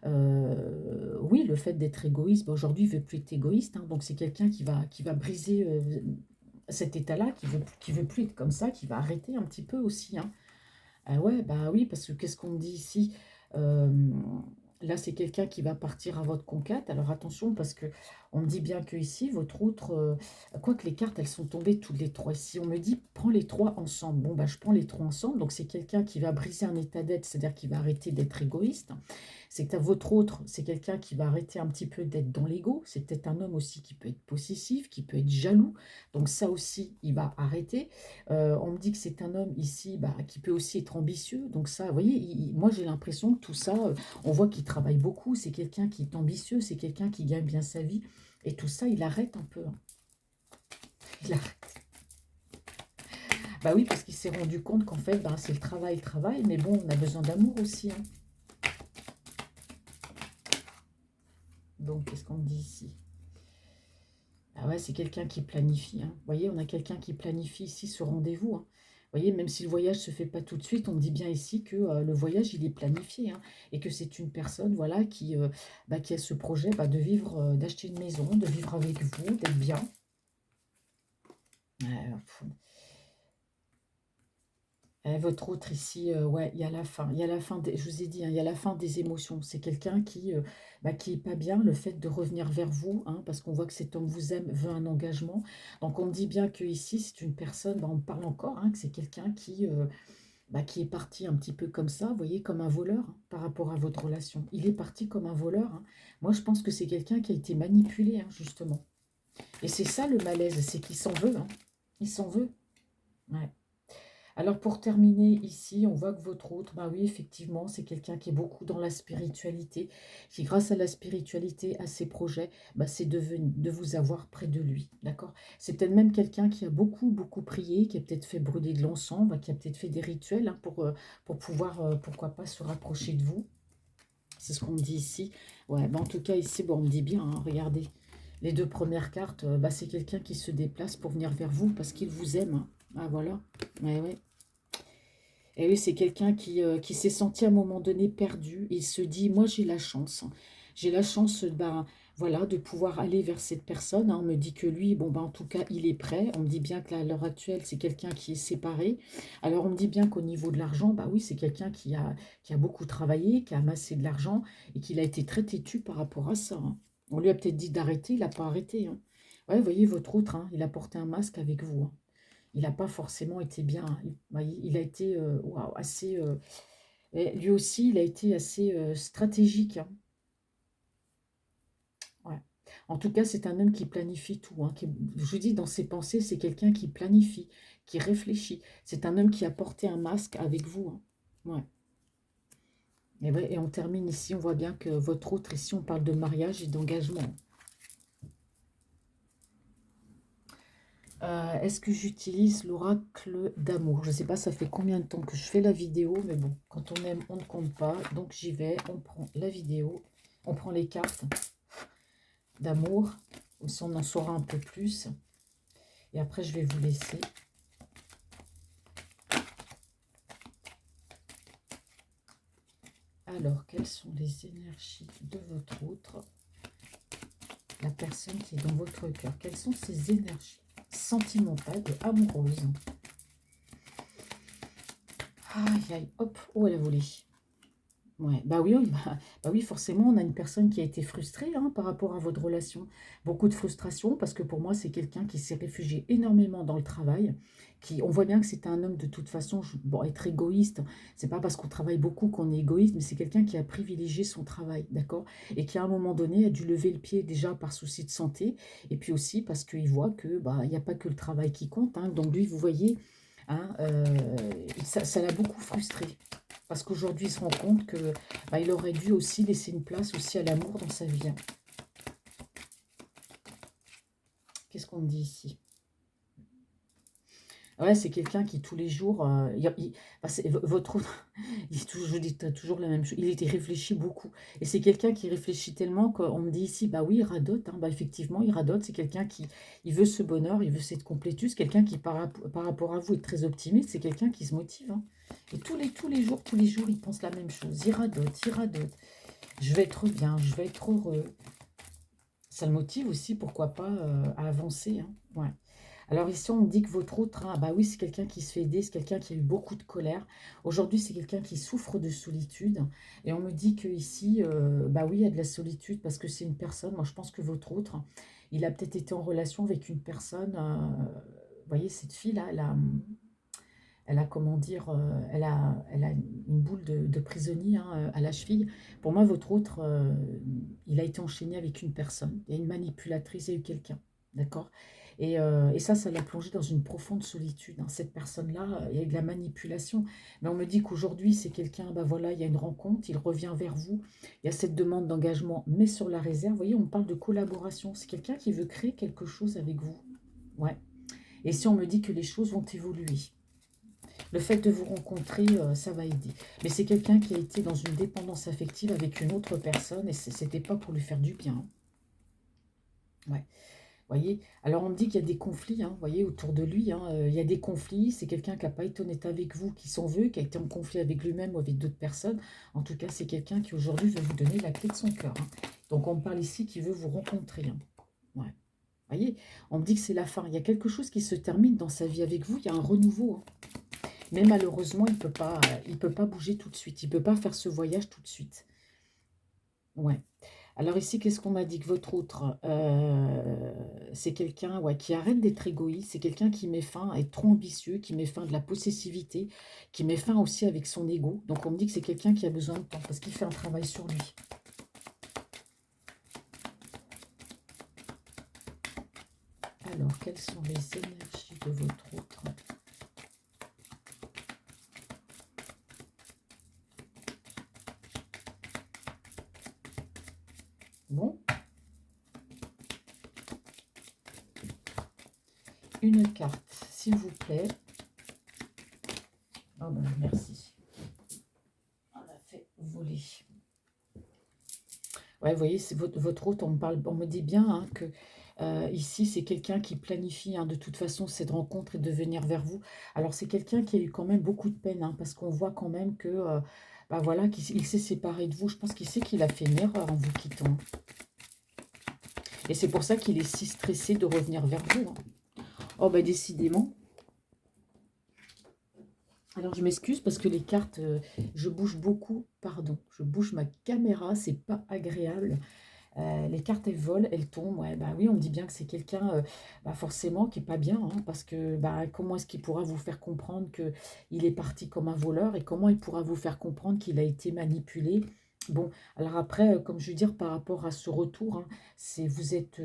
oui, le fait d'être égoïste. Bah, aujourd'hui, il veut plus être égoïste, hein, donc c'est quelqu'un qui va briser, cet état-là, qui veut plus être comme ça, qui va arrêter un petit peu aussi, hein. Ah ouais, bah oui, parce que qu'est-ce qu'on me dit ici? Là, c'est quelqu'un qui va partir à votre conquête. Alors attention, parce que on me dit bien que ici, votre outre, quoique les cartes, elles sont tombées toutes les trois. Si on me dit, prends les trois ensemble. Bon, bah, je prends les trois ensemble. Donc, c'est quelqu'un qui va briser un état d'être, c'est-à-dire qui va arrêter d'être égoïste. C'est que votre autre, c'est quelqu'un qui va arrêter un petit peu d'être dans l'ego. C'est peut-être un homme aussi qui peut être possessif, qui peut être jaloux. Donc, ça aussi, il va arrêter. On me dit que c'est un homme ici, bah, qui peut aussi être ambitieux. Donc ça, vous voyez, moi j'ai l'impression que tout ça, on voit qu'il travaille beaucoup. C'est quelqu'un qui est ambitieux, c'est quelqu'un qui gagne bien sa vie. Et tout ça, il arrête un peu, hein. Il arrête. Bah oui, parce qu'il s'est rendu compte qu'en fait, bah, c'est le travail. Mais bon, on a besoin d'amour aussi, hein. Donc, qu'est-ce qu'on me dit ici? Ah ouais, c'est quelqu'un qui planifie, hein. Vous voyez, on a quelqu'un qui planifie ici ce rendez-vous, hein. Vous voyez, même si le voyage ne se fait pas tout de suite, on me dit bien ici que le voyage, il est planifié, hein, et que c'est une personne, voilà, qui a ce projet, bah, de vivre, d'acheter une maison, de vivre avec vous, d'être bien. Pff. Votre autre ici, ouais, il y a la fin. Il y a la fin des, je vous ai dit, hein, il y a la fin des émotions. C'est quelqu'un qui est pas bien, le fait de revenir vers vous, hein, parce qu'on voit que cet homme vous aime, veut un engagement. Donc on me dit bien que ici, c'est une personne, bah, on me parle encore, hein, que c'est quelqu'un qui est parti un petit peu comme ça, vous voyez, comme un voleur, hein, par rapport à votre relation. Il est parti comme un voleur, hein. Moi, je pense que c'est quelqu'un qui a été manipulé, hein, justement. Et c'est ça le malaise, c'est qu'il s'en veut, hein. Il s'en veut. Ouais. Alors pour terminer ici, on voit que votre autre, bah oui, effectivement, c'est quelqu'un qui est beaucoup dans la spiritualité, qui grâce à la spiritualité, à ses projets, bah, c'est de vous avoir près de lui, d'accord? C'est peut-être même quelqu'un qui a beaucoup, beaucoup prié, qui a peut-être fait brûler de l'encens, bah, qui a peut-être fait des rituels, hein, pour pouvoir, pourquoi pas, se rapprocher de vous. C'est ce qu'on me dit ici. Ouais, bah en tout cas, ici, bon, on me dit bien, hein, regardez, les deux premières cartes, bah, c'est quelqu'un qui se déplace pour venir vers vous parce qu'il vous aime, hein. Ah voilà, ouais, ouais. Et oui, c'est quelqu'un qui s'est senti à un moment donné perdu. Il se dit, moi j'ai la chance, hein. J'ai la chance, ben, voilà, de pouvoir aller vers cette personne, hein. On me dit que lui, bon, ben, en tout cas, il est prêt. On me dit bien qu'à l'heure actuelle, c'est quelqu'un qui est séparé. Alors, on me dit bien qu'au niveau de l'argent, bah oui, c'est quelqu'un qui a beaucoup travaillé, qui a amassé de l'argent et qu'il a été très têtu par rapport à ça, hein. On lui a peut-être dit d'arrêter, il n'a pas arrêté, hein. Ouais, vous voyez, votre autre, hein, il a porté un masque avec vous, hein. Il n'a pas forcément été bien. Il a été waouh, assez. Et lui aussi, il a été assez stratégique, hein. Ouais. En tout cas, c'est un homme qui planifie tout, hein, je vous dis, dans ses pensées, c'est quelqu'un qui planifie, qui réfléchit. C'est un homme qui a porté un masque avec vous, hein. Ouais. Et, ouais, et on termine ici, on voit bien que votre autre, ici, on parle de mariage et d'engagement. Est-ce que j'utilise l'oracle d'amour? Je ne sais pas, ça fait combien de temps que je fais la vidéo, mais bon, quand on aime, on ne compte pas. Donc j'y vais, on prend la vidéo, on prend les cartes d'amour, comme ça on en saura un peu plus. Et après, je vais vous laisser. Alors, quelles sont les énergies de votre autre? La personne qui est dans votre cœur. Quelles sont ses énergies sentimentales et amoureuses? Aïe, aïe, hop, oh, elle a volé. Ouais, bah oui, oui, bah oui, forcément, on a une personne qui a été frustrée, hein, par rapport à votre relation. Beaucoup de frustration, parce que pour moi, c'est quelqu'un qui s'est réfugié énormément dans le travail. On voit bien que c'est un homme de toute façon, bon, être égoïste, c'est pas parce qu'on travaille beaucoup qu'on est égoïste, mais c'est quelqu'un qui a privilégié son travail, d'accord? Et qui à un moment donné a dû lever le pied déjà par souci de santé, et puis aussi parce qu'il voit que bah, il n'y a pas que le travail qui compte, hein. Donc lui, vous voyez, hein, ça l'a beaucoup frustré. Parce qu'aujourd'hui, il se rend compte que bah, il aurait dû aussi laisser une place aussi à l'amour dans sa vie, hein. Qu'est-ce qu'on me dit ici? Ouais, c'est quelqu'un qui tous les jours, bah, c'est votre autre je vous dis toujours la même chose, il était réfléchit beaucoup et c'est quelqu'un qui réfléchit tellement qu'on me dit ici: «Bah oui, il radote, hein». Bah, effectivement, il radote, c'est quelqu'un qui il veut ce bonheur, il veut cette complétude, c'est quelqu'un qui par rapport à vous est très optimiste, c'est quelqu'un qui se motive, hein et tous les jours, il pense la même chose. Il radote, il radote: «Je vais être bien, je vais être heureux». Ça le motive aussi, pourquoi pas, à avancer, hein. Ouais. Alors ici, on me dit que votre autre, hein, bah oui, c'est quelqu'un qui se fait aider, c'est quelqu'un qui a eu beaucoup de colère. Aujourd'hui, c'est quelqu'un qui souffre de solitude. Et on me dit que ici, bah oui, il y a de la solitude parce que c'est une personne. Moi, je pense que votre autre, il a peut-être été en relation avec une personne. Vous voyez, cette fille-là, elle a, comment dire, elle a une boule de prisonnier, hein, à la cheville. Pour moi, votre autre, il a été enchaîné avec une personne. Il y a une manipulatrice, il y a eu quelqu'un. D'accord. Et ça l'a plongé dans une profonde solitude, hein. Cette personne-là, il y a eu de la manipulation. Mais on me dit qu'aujourd'hui, c'est quelqu'un, bah voilà, il y a une rencontre, il revient vers vous. Il y a cette demande d'engagement, mais sur la réserve. Vous voyez, on parle de collaboration. C'est quelqu'un qui veut créer quelque chose avec vous. Ouais. Et si on me dit que les choses vont évoluer. Le fait de vous rencontrer, ça va aider. Mais c'est quelqu'un qui a été dans une dépendance affective avec une autre personne et c'était pas pour lui faire du bien, hein. Ouais, voyez? Alors on me dit qu'il y a des conflits, hein, vous voyez, autour de lui, hein, il y a des conflits. C'est quelqu'un qui a pas été honnête avec vous, qui s'en veut, qui a été en conflit avec lui-même ou avec d'autres personnes. En tout cas, c'est quelqu'un qui aujourd'hui veut vous donner la clé de son cœur, hein. Donc on me parle ici qui veut vous rencontrer, hein. Ouais, voyez? On me dit que c'est la fin. Il y a quelque chose qui se termine dans sa vie avec vous, il y a un renouveau, hein. Mais malheureusement, il peut pas bouger tout de suite. Il peut pas faire ce voyage tout de suite. Ouais. Alors ici, qu'est-ce qu'on m'a dit que votre autre, c'est quelqu'un, ouais, qui arrête d'être égoïste. C'est quelqu'un qui met fin à être trop ambitieux, qui met fin à de la possessivité, qui met fin aussi avec son ego. Donc on me dit que c'est quelqu'un qui a besoin de temps parce qu'il fait un travail sur lui. Alors, quelles sont les énergies de votre autre? Bon, une carte, s'il vous plaît. Oh ben, merci. On a fait voler. Ouais, vous voyez, c'est votre hôte, on me dit bien, hein, que ici, c'est quelqu'un qui planifie, hein, de toute façon cette rencontre et de venir vers vous. Alors, c'est quelqu'un qui a eu quand même beaucoup de peine, hein, parce qu'on voit quand même que, bah voilà, il s'est séparé de vous. Je pense qu'il sait qu'il a fait une erreur en vous quittant. Et c'est pour ça qu'il est si stressé de revenir vers vous, hein. Oh, bah décidément. Alors, je m'excuse parce que les cartes, je bouge beaucoup, pardon, je bouge ma caméra, c'est pas agréable. Les cartes, elles volent, elles tombent. Ouais, bah oui, on me dit bien que c'est quelqu'un, bah forcément qui est pas bien, hein, parce que, bah, comment est-ce qu'il pourra vous faire comprendre que il est parti comme un voleur et comment il pourra vous faire comprendre qu'il a été manipulé? Bon, alors après, comme je veux dire par rapport à ce retour, hein, c'est vous êtes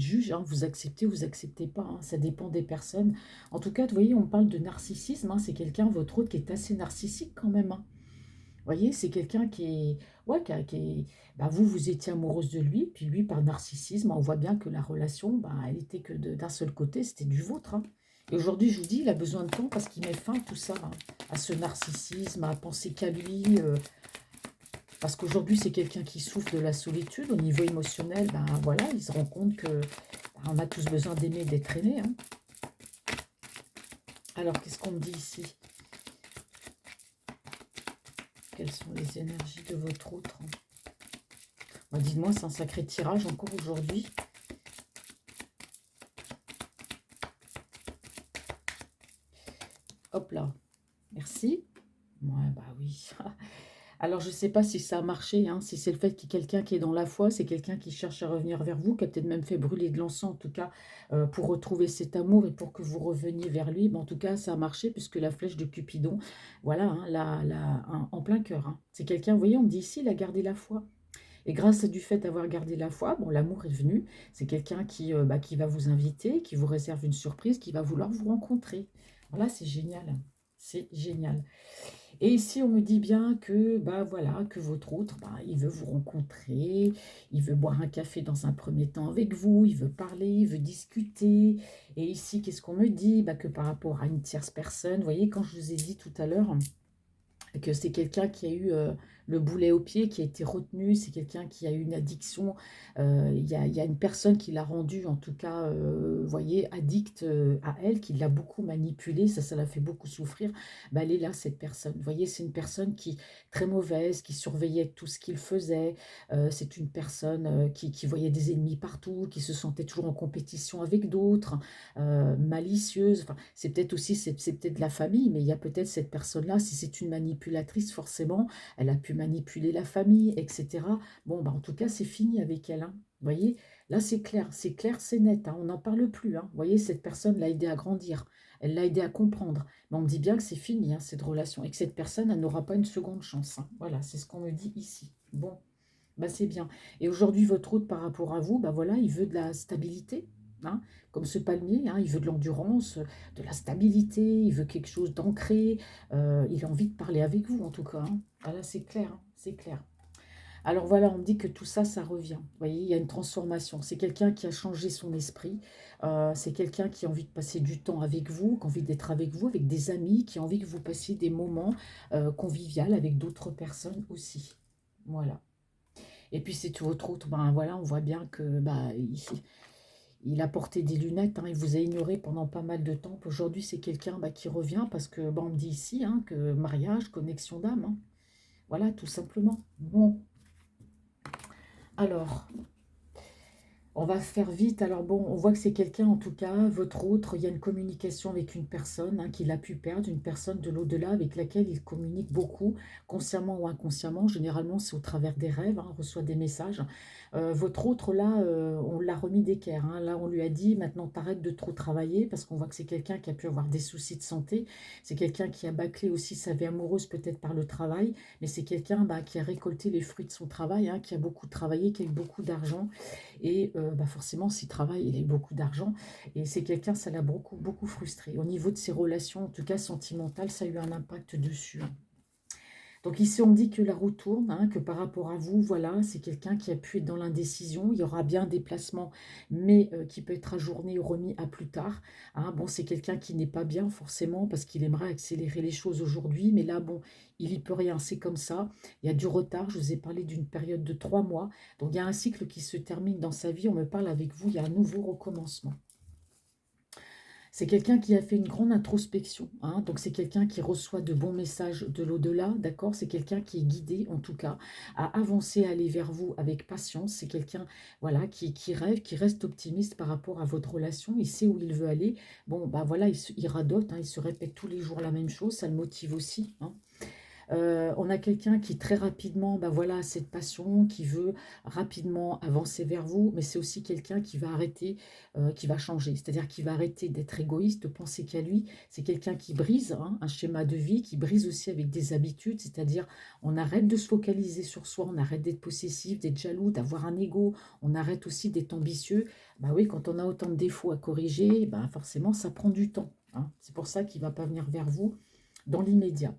juge, hein, vous acceptez pas, hein, ça dépend des personnes. En tout cas, vous voyez, on parle de narcissisme, hein, c'est quelqu'un, votre autre, qui est assez narcissique quand même, hein. Vous voyez, c'est quelqu'un qui est, ouais, bah, vous étiez amoureuse de lui, puis lui, par narcissisme, on voit bien que la relation, bah, elle était que d'un seul côté, c'était du vôtre, hein. Et aujourd'hui, je vous dis, il a besoin de temps parce qu'il met fin à tout ça, hein, à ce narcissisme, à penser qu'à lui, parce qu'aujourd'hui, c'est quelqu'un qui souffre de la solitude au niveau émotionnel. Ben voilà, il se rend compte que bah, on a tous besoin d'aimer, d'être aimé, hein. Alors, qu'est-ce qu'on me dit ici? Quelles sont les énergies de votre autre, hein? Bah, dites-moi, c'est un sacré tirage encore aujourd'hui. Hop là, merci. Ouais, bah oui. Alors, je ne sais pas si ça a marché, hein, si c'est le fait qu'il y ait quelqu'un qui est dans la foi, c'est quelqu'un qui cherche à revenir vers vous, qui a peut-être même fait brûler de l'encens, en tout cas, pour retrouver cet amour et pour que vous reveniez vers lui. Mais en tout cas, ça a marché, puisque la flèche de Cupidon, voilà, hein, en plein cœur, hein. C'est quelqu'un, vous voyez, on me dit ici, il a gardé la foi. Et grâce à du fait d'avoir gardé la foi, bon, l'amour est venu. C'est quelqu'un qui, bah, qui va vous inviter, qui vous réserve une surprise, qui va vouloir vous rencontrer. Voilà, c'est génial. C'est génial. Et ici, on me dit bien que, bah voilà, que votre autre, bah, il veut vous rencontrer, il veut boire un café dans un premier temps avec vous, il veut parler, il veut discuter. Et ici, qu'est-ce qu'on me dit? Bah, que par rapport à une tierce personne, vous voyez, quand je vous ai dit tout à l'heure, que c'est quelqu'un qui a eu le boulet au pied, qui a été retenu, c'est quelqu'un qui a eu une addiction, il y a une personne qui l'a rendu, en tout cas, vous voyez, addict à elle, qui l'a beaucoup manipulée, ça l'a fait beaucoup souffrir, bah, elle est là, cette personne. Vous voyez, c'est une personne qui très mauvaise, qui surveillait tout ce qu'il faisait, c'est une personne qui voyait des ennemis partout, qui se sentait toujours en compétition avec d'autres, malicieuse. Enfin, c'est peut-être aussi, c'est peut-être de la famille, mais il y a peut-être cette personne-là, si c'est une manipulatrice, forcément, elle a pu manipuler la famille, etc. Bon, bah, en tout cas, c'est fini avec elle, hein. Vous voyez, là, c'est clair, c'est net, hein, on n'en parle plus, hein. Vous voyez, cette personne l'a aidé à grandir, elle l'a aidé à comprendre. Mais on me dit bien que c'est fini, hein, cette relation, et que cette personne, elle n'aura pas une seconde chance, hein. Voilà, c'est ce qu'on me dit ici. Bon, bah, c'est bien. Et aujourd'hui, votre hôte par rapport à vous, bah voilà, il veut de la stabilité, hein, comme ce palmier, hein, il veut de l'endurance, de la stabilité, il veut quelque chose d'ancré, il a envie de parler avec vous en tout cas, hein. Ah là, c'est clair, hein, c'est clair. Alors voilà, on me dit que tout ça, ça revient. Vous voyez, il y a une transformation. C'est quelqu'un qui a changé son esprit. C'est quelqu'un qui a envie de passer du temps avec vous, qui a envie d'être avec vous, avec des amis, qui a envie que vous passiez des moments conviviaux avec d'autres personnes aussi. Voilà. Et puis c'est tout votre autre, ben voilà, on voit bien que bah, il a porté des lunettes, hein, il vous a ignoré pendant pas mal de temps. Aujourd'hui, c'est quelqu'un bah, qui revient parce que bah, on me dit ici hein, que mariage, connexion d'âme, hein. Voilà, tout simplement. Bon, alors, on va faire vite. Alors bon, on voit que c'est quelqu'un, en tout cas, votre autre, il y a une communication avec une personne hein, qu'il a pu perdre, une personne de l'au-delà avec laquelle il communique beaucoup, consciemment ou inconsciemment. Généralement, c'est au travers des rêves, hein, on reçoit des messages. Votre autre, là, on l'a remis d'équerre, hein. Là, on lui a dit, maintenant, t'arrêtes de trop travailler, parce qu'on voit que c'est quelqu'un qui a pu avoir des soucis de santé. C'est quelqu'un qui a bâclé aussi sa vie amoureuse, peut-être par le travail, mais c'est quelqu'un bah, qui a récolté les fruits de son travail, hein, qui a beaucoup travaillé, qui a eu beaucoup d'argent. Et bah forcément, s'il travaille, il a eu beaucoup d'argent. Et c'est quelqu'un, ça l'a beaucoup, beaucoup frustré. Au niveau de ses relations, en tout cas sentimentales, ça a eu un impact dessus, hein. Donc ici, on me dit que la roue tourne, hein, que par rapport à vous, voilà, c'est quelqu'un qui a pu être dans l'indécision. Il y aura bien des placements, mais qui peut être ajourné ou remis à plus tard, hein. Bon, c'est quelqu'un qui n'est pas bien forcément parce qu'il aimerait accélérer les choses aujourd'hui, mais là, bon, il n'y peut rien, c'est comme ça. Il y a du retard, je vous ai parlé d'une période de 3 mois. Donc il y a un cycle qui se termine dans sa vie, on me parle avec vous, il y a un nouveau recommencement. C'est quelqu'un qui a fait une grande introspection, hein, donc c'est quelqu'un qui reçoit de bons messages de l'au-delà, d'accord? C'est quelqu'un qui est guidé, en tout cas, à avancer, à aller vers vous avec patience. C'est quelqu'un, voilà, qui rêve, qui reste optimiste par rapport à votre relation. Il sait où il veut aller. Bon, bah voilà, il radote, hein, il se répète tous les jours la même chose. Ça le motive aussi, hein. On a quelqu'un qui très rapidement, bah voilà, a cette passion, qui veut rapidement avancer vers vous, mais c'est aussi quelqu'un qui va arrêter, qui va changer. C'est-à-dire qu'il va arrêter d'être égoïste, de penser qu'à lui. C'est quelqu'un qui brise hein, un schéma de vie, qui brise aussi avec des habitudes, c'est-à-dire on arrête de se focaliser sur soi, on arrête d'être possessif, d'être jaloux, d'avoir un ego, on arrête aussi d'être ambitieux. Bah oui, quand on a autant de défauts à corriger, bah forcément ça prend du temps, hein. C'est pour ça qu'il ne va pas venir vers vous dans l'immédiat.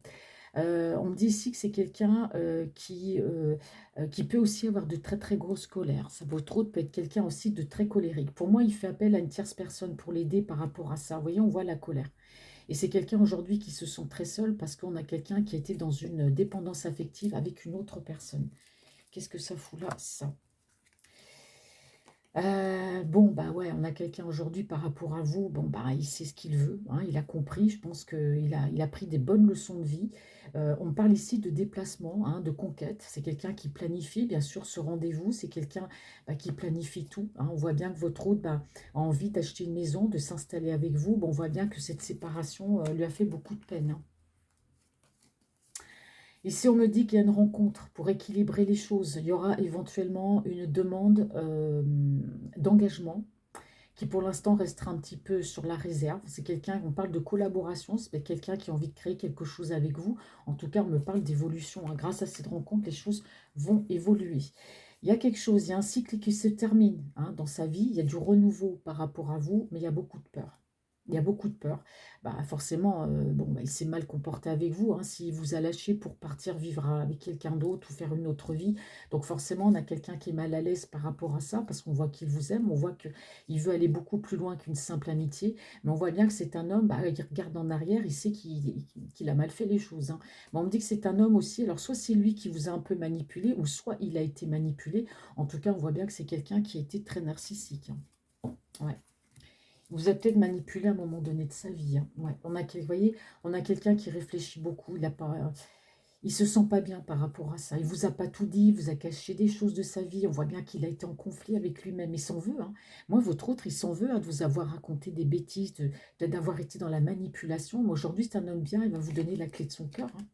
On me dit ici que c'est quelqu'un qui peut aussi avoir de très très grosses colères. Ça, votre autre peut être quelqu'un aussi de très colérique. Pour moi, il fait appel à une tierce personne pour l'aider par rapport à ça. Vous voyez, on voit la colère. Et c'est quelqu'un aujourd'hui qui se sent très seul parce qu'on a quelqu'un qui a été dans une dépendance affective avec une autre personne. Qu'est-ce que ça fout là, ça? Bon, bah ouais, on a quelqu'un aujourd'hui par rapport à vous, bon, bah, il sait ce qu'il veut, hein, il a compris, je pense qu'il a pris des bonnes leçons de vie. On me parle ici de déplacement, hein, de conquête. C'est quelqu'un qui planifie, bien sûr, ce rendez-vous. C'est quelqu'un bah, qui planifie tout, hein. On voit bien que votre hôte bah, a envie d'acheter une maison, de s'installer avec vous. Bon, on voit bien que cette séparation lui a fait beaucoup de peine, hein. Et si on me dit qu'il y a une rencontre pour équilibrer les choses, il y aura éventuellement une demande d'engagement qui pour l'instant restera un petit peu sur la réserve. C'est quelqu'un, on parle de collaboration, c'est quelqu'un qui a envie de créer quelque chose avec vous. En tout cas, on me parle d'évolution, hein. Grâce à cette rencontre, les choses vont évoluer. Il y a quelque chose, il y a un cycle qui se termine hein, dans sa vie, il y a du renouveau par rapport à vous, mais il y a beaucoup de peur. Il y a beaucoup de peur. Bah, forcément, bon, bah, il s'est mal comporté avec vous, hein, s'il vous a lâché pour partir vivre avec quelqu'un d'autre ou faire une autre vie. Donc forcément, on a quelqu'un qui est mal à l'aise par rapport à ça, parce qu'on voit qu'il vous aime, on voit qu'il veut aller beaucoup plus loin qu'une simple amitié. Mais on voit bien que c'est un homme, bah, il regarde en arrière, il sait qu'il a mal fait les choses, hein. Mais on me dit que c'est un homme aussi, alors soit c'est lui qui vous a un peu manipulé, ou soit il a été manipulé. En tout cas, on voit bien que c'est quelqu'un qui a été très narcissique, hein. Ouais. Vous a peut-être manipulé à un moment donné de sa vie, hein. Ouais, vous voyez, on a quelqu'un qui réfléchit beaucoup, il se sent pas bien par rapport à ça. Il vous a pas tout dit, il vous a caché des choses de sa vie. On voit bien qu'il a été en conflit avec lui-même. Il s'en veut, hein. Moi, votre autre, il s'en veut, hein, de vous avoir raconté des bêtises, d'avoir été dans la manipulation. Mais aujourd'hui, c'est un homme bien, il va vous donner la clé de son cœur, hein.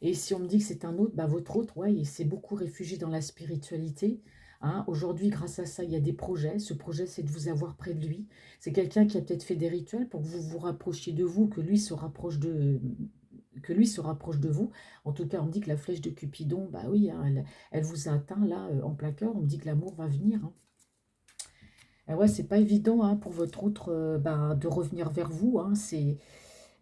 Et si on me dit que c'est un autre, bah votre autre, ouais, il s'est beaucoup réfugié dans la spiritualité, hein. Aujourd'hui, grâce à ça, il y a des projets. Ce projet, c'est de vous avoir près de lui. C'est quelqu'un qui a peut-être fait des rituels pour que vous vous rapprochiez de vous, que lui se rapproche de vous. En tout cas, on me dit que la flèche de Cupidon, bah oui, hein, elle vous a atteint là, en plein cœur. On me dit que l'amour va venir, hein. Ah ouais, c'est pas évident, hein, pour votre autre, bah, de revenir vers vous, hein.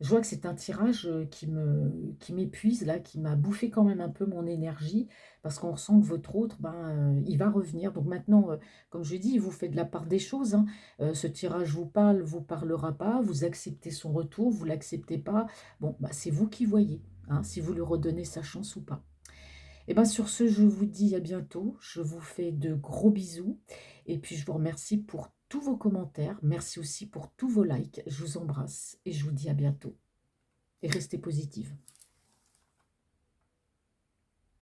Je vois que c'est un tirage, qui m'épuise là, qui m'a bouffé quand même un peu mon énergie, parce qu'on ressent que votre autre, ben, il va revenir. Donc maintenant, comme je dis, il vous fait de la part des choses, hein. Ce tirage vous parlera pas, vous acceptez son retour, vous l'acceptez pas. Bon, bah, c'est vous qui voyez, hein, si vous lui redonnez sa chance ou pas. Et ben, sur ce, je vous dis à bientôt. Je vous fais de gros bisous et puis je vous remercie pour tous vos commentaires. Merci aussi pour tous vos likes. Je vous embrasse et je vous dis à bientôt et restez positive.